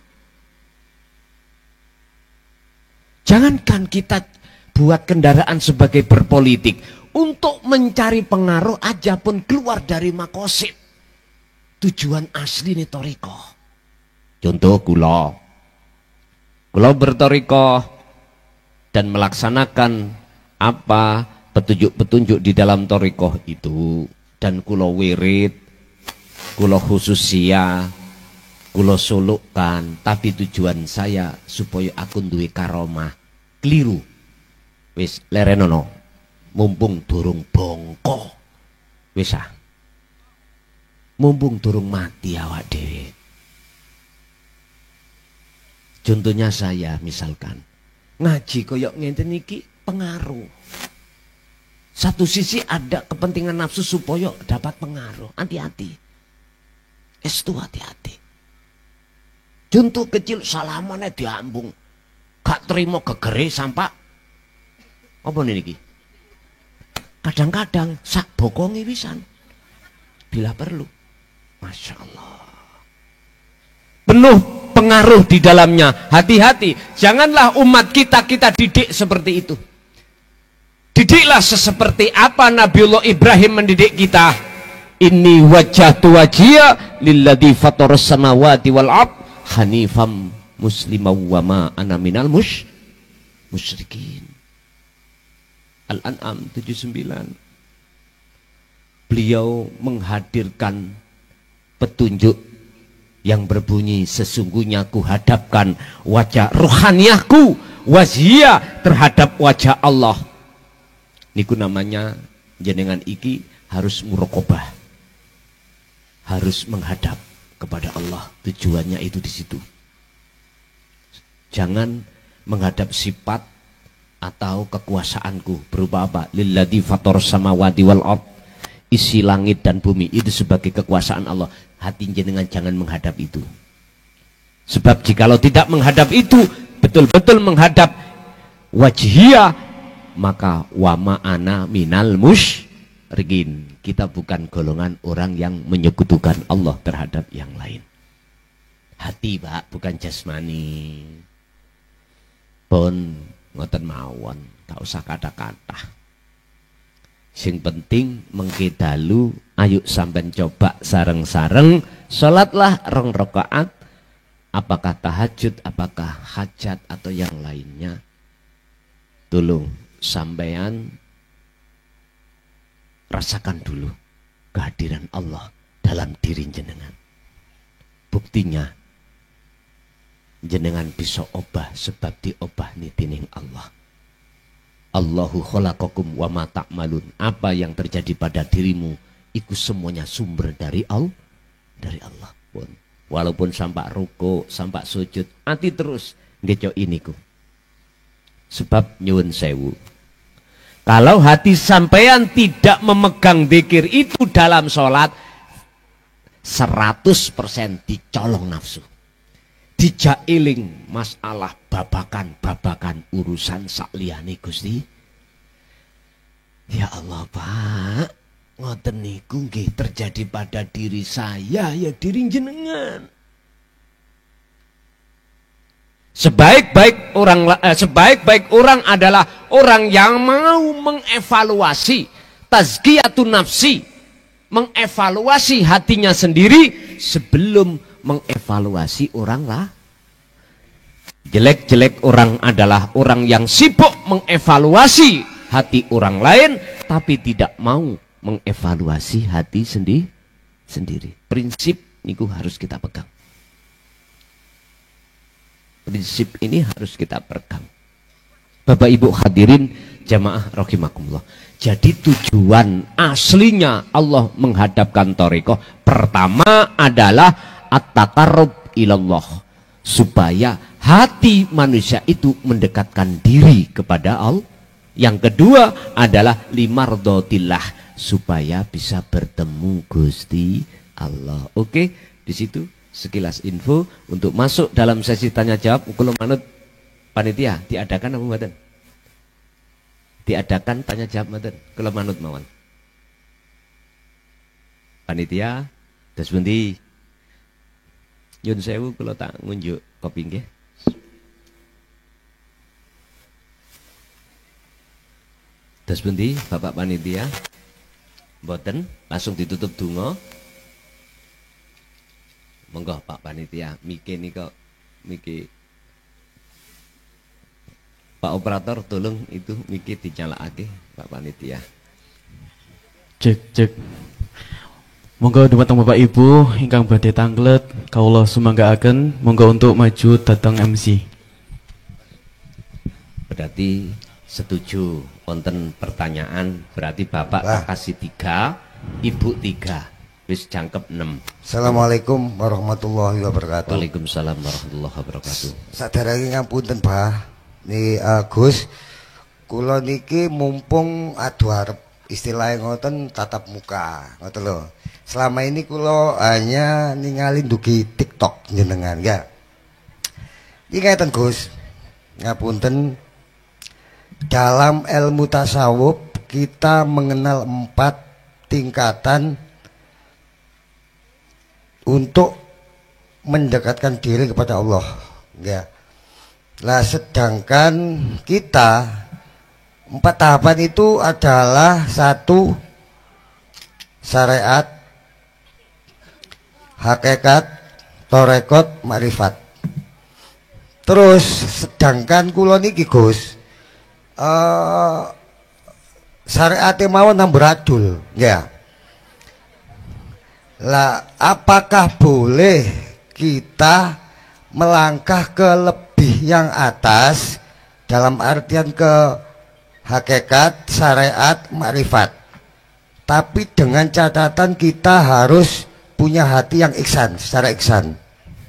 Jangankan kita buat kendaraan sebagai berpolitik, untuk mencari pengaruh aja pun keluar dari makosid. Tujuan asli ini torikoh. Contoh kula bertorikoh dan melaksanakan apa petunjuk-petunjuk di dalam torikoh itu, dan kula wirid, kula khususia, kula sulukkan, tapi tujuan saya supaya aku duwe karomah. Keliru. Wis lerenono, mumpung durung bongko, wis mumpung durung mati awak dhewe. Contohnya saya misalkan ngaji koyok ngenten iki pengaruh. Satu sisi ada kepentingan nafsu supaya dapat pengaruh. Hati-hati. Estu hati-hati. Contoh kecil salamannya diambung. Gak terima gegere sampak. Apa niki? Kadang-kadang sak bokongi pisan. Bila perlu. Masya Allah. Penuh pengaruh di dalamnya. Hati-hati. Janganlah umat kita didik seperti itu. Didiklah seperti apa Nabiullah Ibrahim mendidik kita. Inni wajjahtu wajhiya lilladzi fataras samawati wal ard hanifam muslimaw wa ma ana minal musyrikin. Al-An'am 79. Beliau menghadirkan petunjuk yang berbunyi, sesungguhnya ku hadapkan wajah ruhaniyahku wazia terhadap wajah Allah. Niku namanya jenengan iki harus muraqabah, harus menghadap kepada Allah. Tujuannya itu di situ. Jangan menghadap sifat atau kekuasaanku berupa apa? Lilladzi fator samawati wal ard, isi langit dan bumi itu sebagai kekuasaan Allah. Hati jenengan jangan menghadap itu. Sebab jikalau tidak menghadap itu, betul-betul menghadap wajhiyah, maka wa ma'ana minal musyrikin. Kita bukan golongan orang yang menyekutukan Allah terhadap yang lain. Hati, Pak, bukan jasmani. Pun ngoten mawon, gak usah kata-kata. Sing penting mengke dalu, ayo sampean coba sareng-sareng salatlah 2 rakaat, apakah tahajud, apakah hajat atau yang lainnya. Tolong sampean rasakan dulu kehadiran Allah dalam diri jenengan. Buktinya jenengan bisa obah sebab diobah dening Allah. Allahu khalaqakum wa ma ta'malun. Apa yang terjadi pada dirimu itu semuanya sumber dari Allah pun. Walaupun sampai ruku, sampai sujud, hati terus ngeco iniku. Sebab nyuwun sewu, kalau hati sampean tidak memegang zikir itu dalam sholat, 100% dicolong nafsu. Dijailing masalah babakan urusan sakliyane Gusti. Ya Allah, Pak, ngoten niku nggih terjadi pada diri saya, ya diri jenengan. Sebaik-baik orang adalah orang yang mau mengevaluasi tazkiyatun nafsi, mengevaluasi hatinya sendiri sebelum mengevaluasi orang lah. Jelek-jelek orang adalah orang yang sibuk mengevaluasi hati orang lain tapi tidak mau mengevaluasi hati sendiri. Prinsip niku harus kita pegang. Prinsip ini harus kita pegang. Bapak Ibu hadirin jamaah rahimakumullah. Jadi tujuan aslinya Allah menghadapkan thariqah pertama adalah at-taqarrub ilallah, supaya hati manusia itu mendekatkan diri kepada Allah. Yang kedua adalah limardotillah, supaya bisa bertemu Gusti Allah. Oke, di situ sekilas info untuk masuk dalam sesi tanya jawab. Kula manut panitia diadakan apa mboten? Diadakan tanya jawab mboten? Kula manut mawon. Panitia dos pundi? Nyun sewu kula tak ngunjuk kopi nggih. Dos pundi Bapak panitia? Mboten, langsung ditutup donga. Monggo Pak panitia, miki nika miki. Pak operator tolong itu miki dinyalakake Pak panitia. Cek. Monggo dumateng Bapak Ibu ingkang badhe tanglet kawula sumanggaaken monggo untuk maju datang MC. Berarti setuju wonten pertanyaan, berarti Bapak tak kasih 3, Ibu 3. Wis jangkep 6. Assalamualaikum warahmatullahi wabarakatuh. Waalaikumsalam warahmatullahi wabarakatuh. Saderenge ngapunten, Pak. Ni Gus, kula niki mumpung adu arep istilahnya ngoten tatap muka, ngoten lho. Selama ini kula hanya ningali dugi TikTok jenengan ya. Iki ngeten Gus. Ngapunten, dalam ilmu tasawuf kita mengenal 4 tingkatan untuk mendekatkan diri kepada Allah ya. Lah sedangkan kita 4 tahapan itu adalah 1 syariat, hakikat, torekot, makrifat. Terus sedangkan kula niki Gus, syariate mawon amburadul ya. Lah apakah boleh kita melangkah ke lebih yang atas dalam artian ke hakikat, syariat, makrifat. Tapi dengan catatan kita harus punya hati yang ihsan, secara ihsan.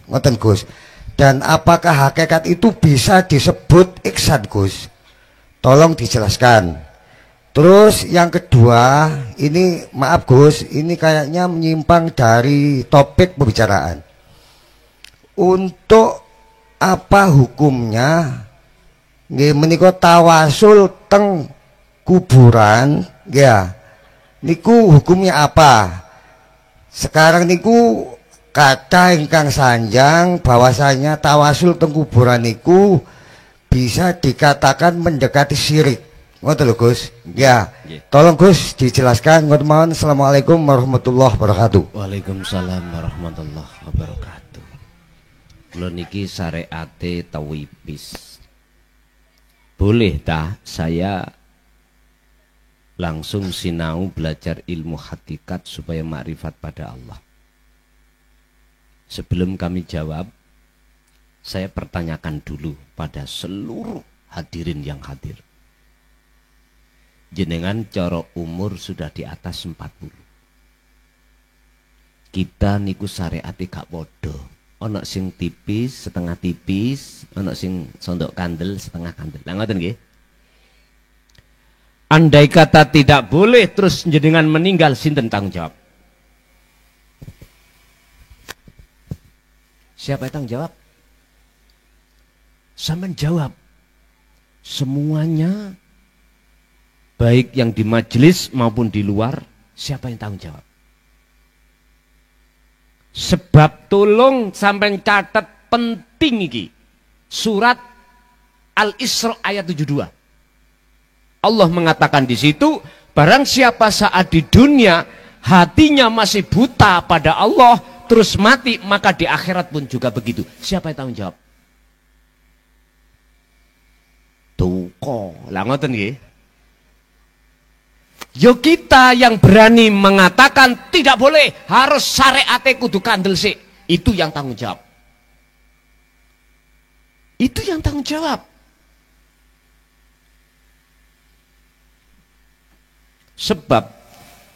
Ngoten Gus. Dan apakah hakikat itu bisa disebut ihsan Gus? Tolong dijelaskan. Terus yang kedua, ini maaf Gus, ini kayaknya menyimpang dari topik pembicaraan. Untuk apa hukumnya nggih menika tawasul teng kuburan ya? Niku hukumnya apa? Sekarang niku kata ingkang sanjang bahwasanya tawasul teng kuburan niku bisa dikatakan mendekati syirik. Ngoten lho Gus. Ya. Tolong Gus dijelaskan. Ngoten mawon. Assalamualaikum warahmatullahi wabarakatuh. Waalaikumsalam warahmatullahi wabarakatuh. Kula niki syariate tawipis. Boleh tah saya langsung sinau belajar ilmu hakikat supaya makrifat pada Allah? Sebelum kami jawab, saya pertanyakan dulu pada seluruh hadirin yang hadir. Jenengan cara umur sudah di atas 40. Kita niku syariate gak podo. Ana sing tipis, setengah tipis, ana sing sondok kandel, setengah kandel. Lah ngoten nggih. Andai kata tidak boleh terus jenengan meninggal, sinten tanggung jawab? Siapa yang tanggung jawab? Sampeyan jawab. Semuanya, baik yang di majelis maupun di luar, siapa yang tanggung jawab? Sebab tolong sampeyan catat penting iki. Surat Al-Isra ayat 72. Allah mengatakan di situ, barang siapa saat di dunia hatinya masih buta pada Allah, terus mati, maka di akhirat pun juga begitu. Siapa yang tanggung jawab? Tuko. Lah ngoten nggih. Yo kita yang berani mengatakan tidak boleh, harus syariate kudu kandel sik. Itu yang tanggung jawab. Itu yang tanggung jawab. Sebab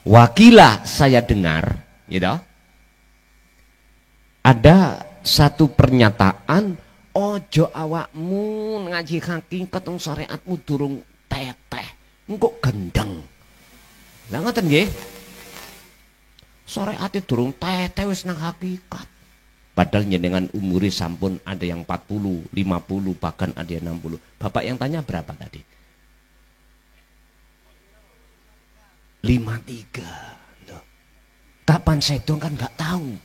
wakilah saya dengar, gitu, ada satu pernyataan, ojo awakmu ngaji hakikat syariatmu durung teteh, engko gendeng. Lah ngoten nggih. Syariate durung teteh wis nang hakikat. Padahal jenengan umuri sampun ada yang 40, 50, bahkan ada yang 60. Bapak yang tanya berapa tadi? 53. Loh. Kapan sedong kan nggak tahu.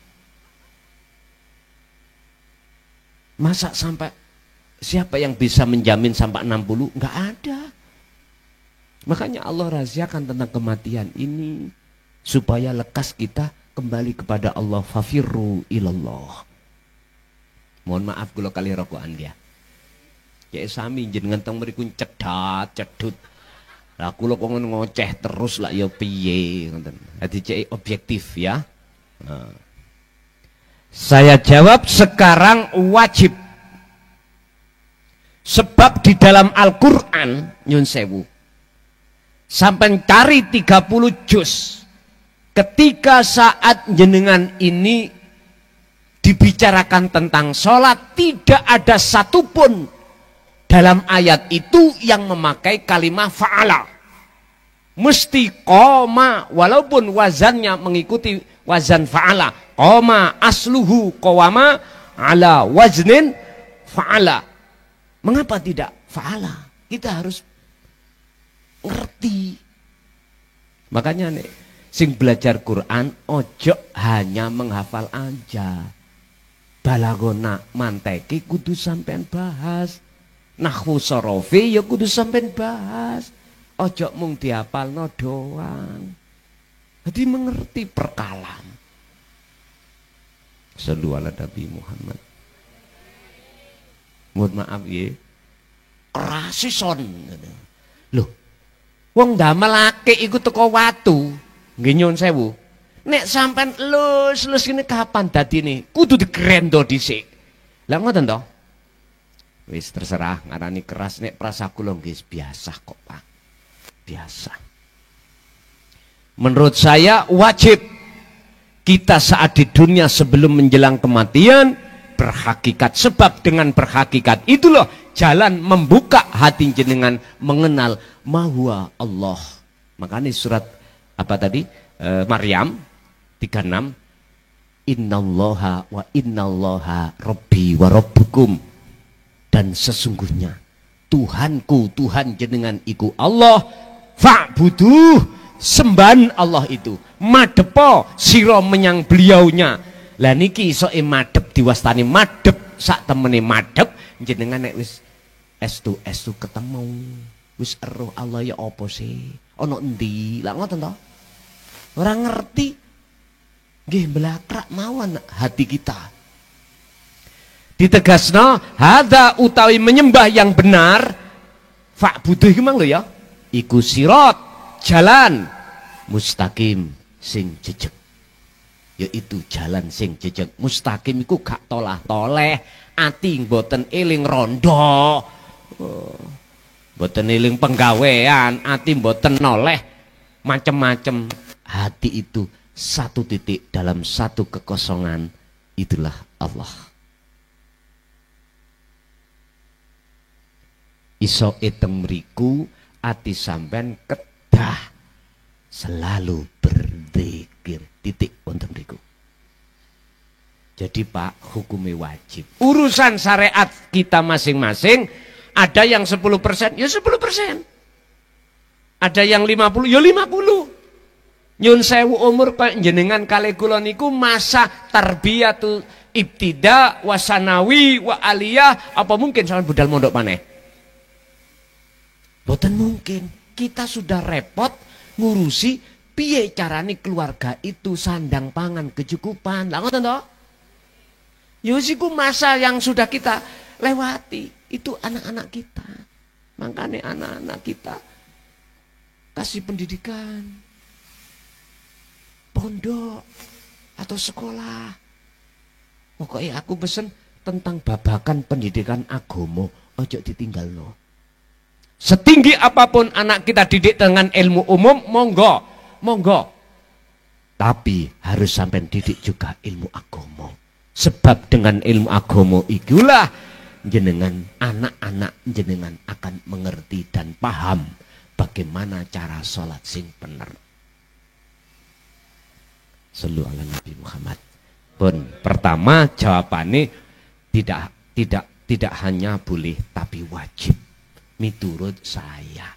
Masa sampai siapa yang bisa menjamin sampai 60? Nggak ada. Makanya Allah rahasiakan tentang kematian ini supaya lekas kita kembali kepada Allah. Fafirru ilallah. Mohon maaf kalau kali rokokan dia. Ya sami jenengan teng mriku cedat cedut. Lah kula kok ngoceh terus lah ya piye ngoten. Dadi cek objektif ya. Nah. Saya jawab sekarang wajib. Sebab di dalam Al-Qur'an nyun sewu. Sampai cari 30 juz. Ketika saat jenengan ini dibicarakan tentang sholat, tidak ada satupun dalam ayat itu yang memakai kalimat fa'ala. Mesti koma, walaupun wazannya mengikuti wazan fa'ala. Koma asluhu qawama ala waznin fa'ala. Mengapa tidak fa'ala? Kita harus ngerti. Makanya nih, sing belajar Quran ojo hanya menghafal aja. Balagona manteki kudu sampean bahas. Nahwu sorofi ya kudu sampean bahas. Ojo mung dihafalno doang. Jadi mengerti perkalam. Sallu ala Nabi Muhammad. Mohon maaf ya. Rasison. Loh, wong damel akeh iku teko watu. Nggih nyun sewu. Nek sampean lus ini kapan dadine? Kudu digrendo dhisik. Lah ngoten to? Wis terserah ngarani keras nek prasaku lho nggih biasa kok, Pak. Biasa. Menurut saya wajib kita saat di dunia sebelum menjelang kematian berhakikat, sebab dengan berhakikat itu loh jalan membuka hati jenengan mengenal mahwa Allah. Makanya surat apa tadi? Maryam 36, innallaha wa innallaha rabbi wa rabbukum, dan sesungguhnya Tuhanku, Tuhan jenengan iku Allah, fa'buduh, sembahan Allah itu, madepo sira menyang beliaunya. Lah niki isoke madhep diwastani madhep, sak temene madhep jenengan nek wis estu ketemu, wis eruh Allah ya apa sih? Ana endi? Lah ngoten to? Ora ngerti. Nggih belakrak mawon hati kita. Ditegasno hadza utawi menyembah yang benar, fa'buduh iki mang lho ya. Iku sirat, jalan mustaqim sing jejeg. Yaitu jalan sing jejeg. Mustaqim iku gak tolah-toleh, ati mboten eling rondo. Mboten eling penggawean, ati mboten noleh macem-macem. Hati itu satu titik dalam satu kekosongan, itulah Allah. Iso eteng mriku ati sampean kedah selalu berzikir, titik wonten mriku. Jadi Pak, hukumnya wajib. Urusan syariat kita masing-masing, ada yang 10%, ya 10%. Ada yang 50, ya 50. Nyun sewu umur kaya jenengan kali kula niku masa tarbiyatu ibtida wasanawi wa aliyah, apa mungkin sampean budal mondok maneh? Boten mungkin. Kita sudah repot ngurusi piye carane keluarga itu sandang pangan kecukupan. Lah ngoten to? Yusiku masa yang sudah kita lewati, itu anak-anak kita. Makanya anak-anak kita kasih pendidikan pondok atau sekolah. Pokoknya aku pesen tentang babakan pendidikan agomo, ojo ditinggal no. Setinggi apapun anak kita didik dengan ilmu umum, monggo, monggo. Tapi harus sampai didik juga ilmu agomo. Sebab dengan ilmu agomo itulah jenengan anak-anak jenengan akan mengerti dan paham bagaimana cara sholat sing bener. Sallu ala Nabi Muhammad. Pun pertama jawabannya tidak hanya boleh tapi wajib miturut saya.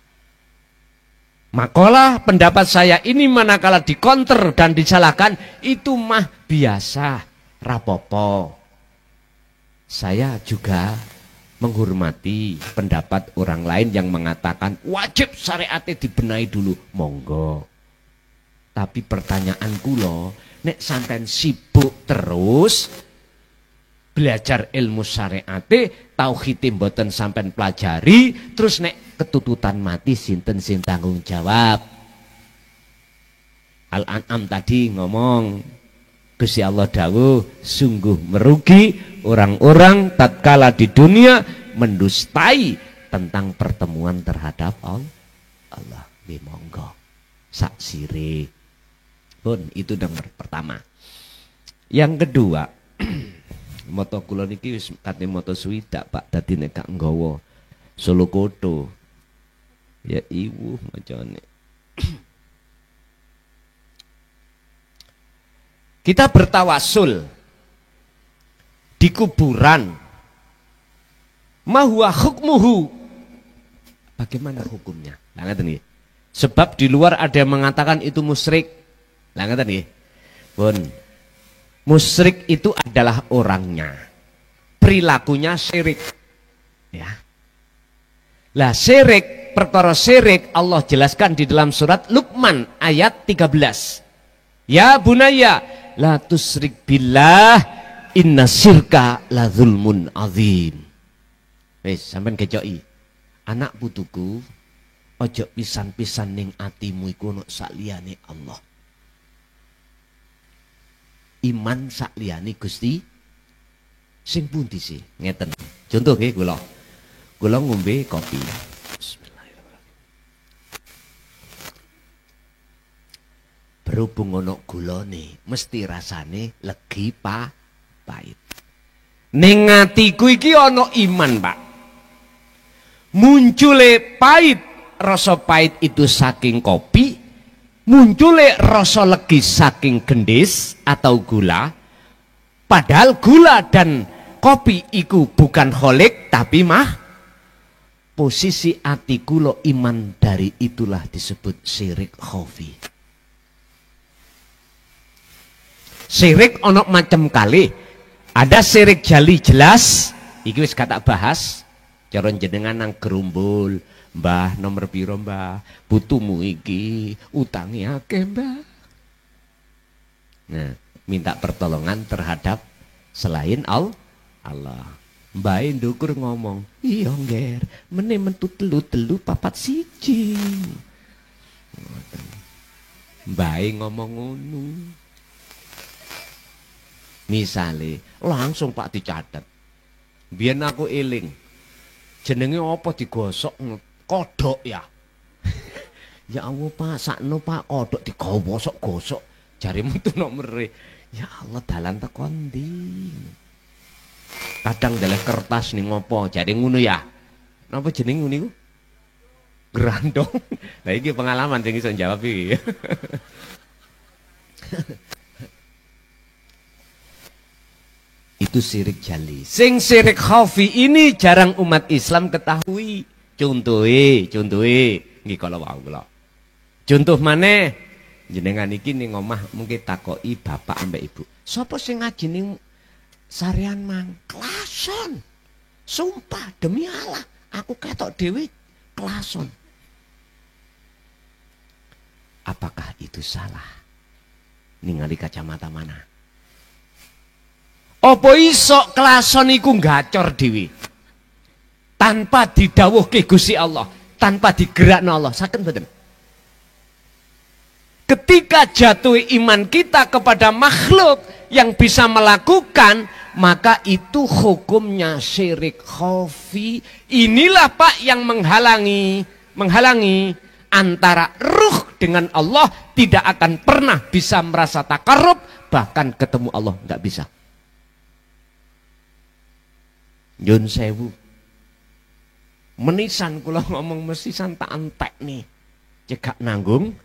Makalah pendapat saya ini manakala dikonter dan disalahkan itu mah biasa, rapopo. Saya juga menghormati pendapat orang lain yang mengatakan wajib syariatnya dibenahi dulu, monggo. Tapi pertanyaanku loh, nek sampean sibuk terus belajar ilmu syariate, tauhid mboten sampean pelajari, terus nek ketututan mati sinten sing tanggung jawab? Al-An'am tadi ngomong, Gusti Allah dawuh, sungguh merugi orang-orang tatkala di dunia mendustai tentang pertemuan terhadap Allah. Monggo sak sire. Pun itu nomor pertama. Yang kedua, moto kula niki wis kate moto swidak Pak, dadi nek gak nggawa Solo Koto. Ya iwu macane. Kita bertawasul di kuburan. Mahwa hukmuhu. Bagaimana hukumnya? Lah ngaten nggih. Sebab di luar ada yang mengatakan itu musyrik. Lah ngeten nggih. Pun musyrik itu adalah orangnya. Perilakunya syirik. Ya. Lah syirik, perkara syirik Allah jelaskan di dalam surat Luqman ayat 13. Ya bunaya la tusyrik billah inna syirka la zulmun azim. Wis sampean kecoki. Anak putuku, ojo pisan-pisan ning atimu iku ono sak liyane Allah. iman sakliyane Gusti sing pundi sih ngeten. Contoh nggih kula ngombe kopi. Berhubung ono gulane, mesti rasane legi pahit. Ning atiku iki ono iman, Pak. Muncule pahit, rasa pahit itu saking kopi, muncule rasa legi saking gendis atau gula. Padahal gula dan kopi iku bukan kholik tapi posisi atiku lo iman dari itulah disebut syirik khafi. Syirik ono macam kali. Ada syirik jali jelas, iki wis kata bahas. Cara jenengan nang gerumbul, Mbah nomor piro Mbah? Putumu iki utangi akeh Mbah. Nah, minta pertolongan terhadap selain Allah. Mbah ndukur ngomong, iya ngger, meneh mentu telu papat siji. Mbah ngomong ngono. Misale langsung Pak dicatat. Biyen aku eling. Jenenge apa digosok kodok ya. Ya Allah Pak, sakno Pak kodok digosok-gosok. Jarimu tuh nomere. Ya Allah dalan teko ndi. Kadang deleh kertas ning ngopo, jare ngono ya. Napa jeneng ngono iku? Grandong. Lah iki pengalaman sing iso jawab iki. Itu syirik jali. Sing syirik khafi ini jarang umat Islam ketahui. Contohe nggih kala wau kula. Contoh maneh jenengan iki ning omah mungkin takoki bapak ambek ibu. Sapa sing ngaji ning Sarean mang? Klason. Sumpah demi Allah, aku ketok dhewe klason. Apakah itu salah? Ningali kacamata mana? Apa iso klason iku gacor dhewe tanpa didhawuhke Gusti Allah, tanpa digerakno Allah, saged mboten? Ketika jatuh iman kita kepada makhluk yang bisa melakukan, maka itu hukumnya syirik khafi. Inilah Pak yang menghalangi antara ruh dengan Allah, tidak akan pernah bisa merasa takarrub, bahkan ketemu Allah nggak bisa. Nyun sewu. Menisan kula ngomong mesisan tak entek nih. Cekak nanggung.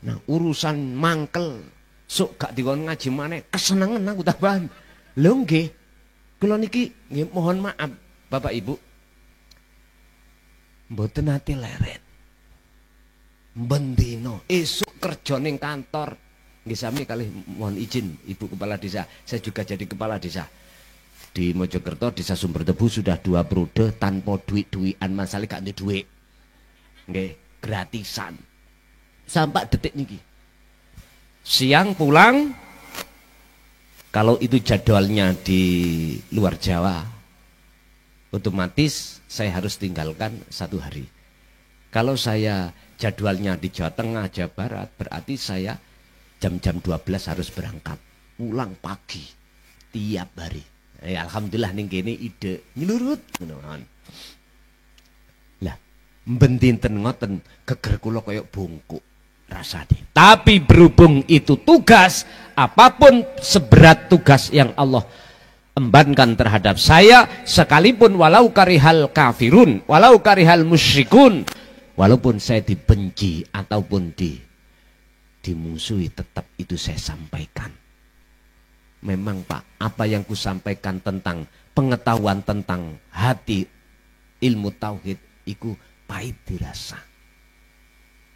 Nah urusan mangkel sok gak dikon ngaji maneh kesenengan aku tak paham. Lho nggih. Kula niki nggih mohon maaf Bapak Ibu. Mboten ati leret. Bendino esuk kerja ning kantor. Nggih sami kalih mohon izin Ibu Kepala Desa. Saya juga jadi kepala desa. Di Mojokerto Desa Sumbertebu sudah 2 periode tanpa duit-duitan, masalah gak ada duit. Nggih, gratisan. Sampai detik niki. Siang pulang, kalau itu jadwalnya di luar Jawa, otomatis saya harus tinggalkan 1 hari. Kalau saya jadwalnya di Jawa Tengah, Jawa Barat, berarti saya jam-jam 12 harus berangkat. Pulang pagi tiap hari. Alhamdulillah ning kene ide nyelurut ngono. Lah, mbendinten ngoten geger kula kaya bungkuk rasane. Tapi berhubung itu tugas, apapun seberat tugas yang Allah embankan terhadap saya, sekalipun walau karihal kafirun, walau karihal musyrikun, walaupun saya dibenci ataupun dimusuhi, tetap itu saya sampaikan. Memang Pak, apa yang kusampaikan tentang pengetahuan tentang hati ilmu tauhid iku pahit dirasa.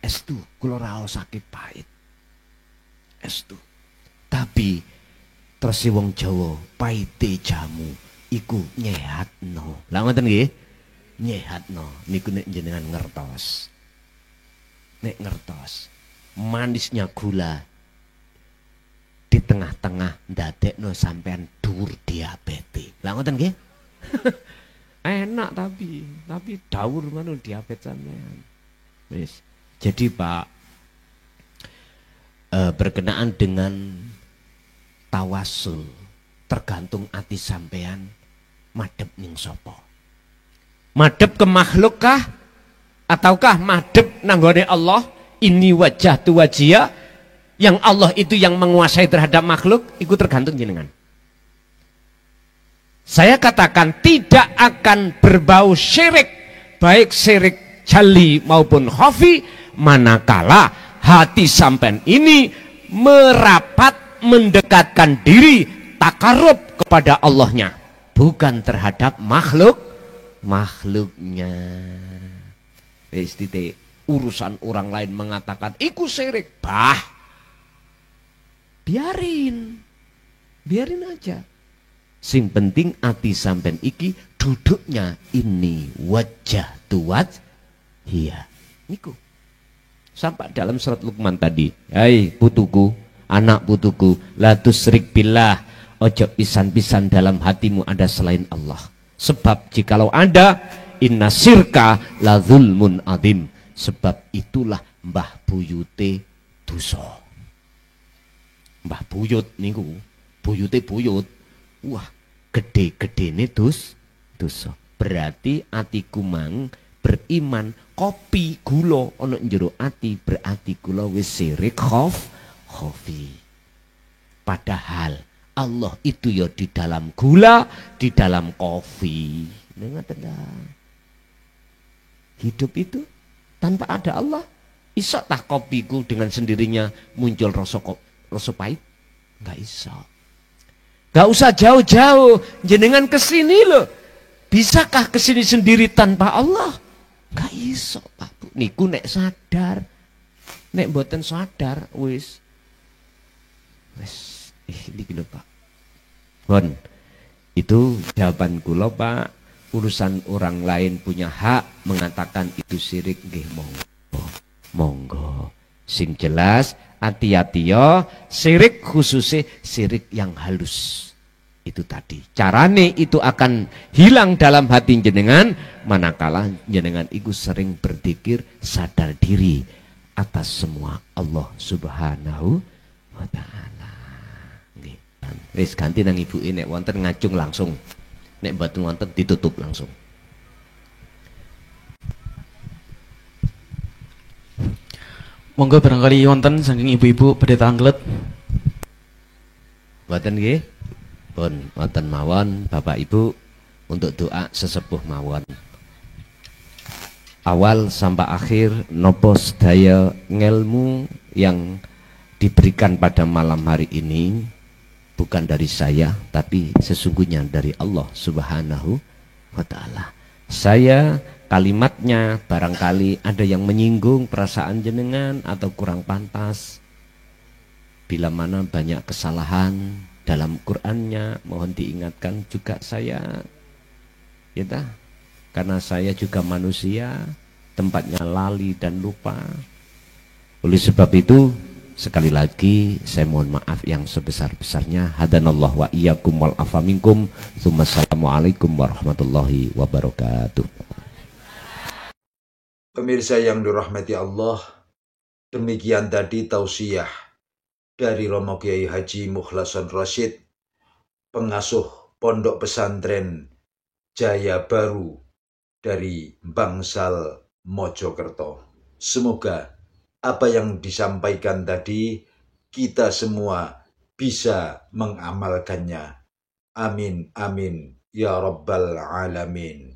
Estu kula raosake pahit. Estu. Tapi terus wong Jawa pahite jamu iku nyehatno. Lah ngoten nggih? Nyehatno niku nek jenengan ngertos. Nek ngertos manisnya gula di tengah-tengah ndadekno sampean dhuwur diabetes. Lah ngoten nggih? Enak tapi dhuwur manut diabetes sampean. Wis. Jadi Pak berkenaan dengan tawasul tergantung ati sampean madhep ning sapa. Madhep ke makhluk kah ataukah madhep nanggone Allah? Ini wajah tu wajia yang Allah itu yang menguasai terhadap makhluk, itu tergantung jenengan. Saya katakan tidak akan berbau syirik, baik syirik jali maupun khafi, manakala hati sampean ini merapat mendekatkan diri takarub kepada Allahnya, bukan terhadap makhluknya. Urusan orang lain mengatakan iku syirik, biarin aja. Sing penting ati sampean iki duduknya ini wajah tuwat iya niku. Sampai dalam surat Luqman tadi, hai putuku, anak putuku, la tusyrik billah, ojo pisan-pisan dalam hatimu ada selain Allah. Sebab jikalau ada, inna syirka la zulmun adim. Sebab itulah mbah buyute dosa. Mbah buyut niku, buyute buyut. Wah, gede-gedene dosa. Berarti atiku mang beriman kopi gula ana njero ati, berarti kula wis syirik khafi. Padahal Allah itu ya di dalam gula, di dalam kopi. Hidup itu tanpa ada Allah, iso tah kopiku dengan sendirinya muncul rasa pahit? Nggak iso. Nggak usah jauh-jauh, jenengan kesini loh. Bisakah kesini sendiri tanpa Allah? Nggak iso Pak Bu. Niku nek sadar, nek mboten sadar wis iki lho Pak. Bon, itu jawaban kula Pak. Urusan orang lain punya hak mengatakan itu syirik, nggih monggo. Sing jelas hati-hati ya, syirik khususnya syirik yang halus. Itu tadi. Carane itu akan hilang dalam hati jenengan manakala jenengan itu sering berzikir sadar diri atas semua Allah Subhanahu wa taala. Nggih. Wis ganti nang ibu nek wonten ngacung langsung. Nek mboten wonten ditutup langsung. Monggo barangkali wonten saking ibu-ibu badhe tanglet. Mboten nggih? Pun wonten mawon Bapak Ibu untuk doa sesepuh mawon. Awal sampai akhir nopo sedaya ngelmu yang diberikan pada malam hari ini bukan dari saya, tapi sesungguhnya dari Allah Subhanahu wa taala. Saya kalimatnya barangkali ada yang menyinggung perasaan jenengan atau kurang pantas. Bila mana banyak kesalahan dalam Qur'annya, mohon diingatkan juga saya. Ya dah, karena saya juga manusia, tempatnya lali dan lupa. Oleh sebab itu, sekali lagi saya mohon maaf yang sebesar-besarnya. Hadanallah wa iyyakum wal afa minkum. Assalamualaikum warahmatullahi wabarakatuh. Pemirsa yang dirahmati Allah, demikian tadi tausiah dari Romo Kiai Haji Mukhlason Rasyid, pengasuh Pondok Pesantren Jaya Baru dari Bangsal Mojokerto. Semoga apa yang disampaikan tadi kita semua bisa mengamalkannya. Amin amin ya rabbal alamin.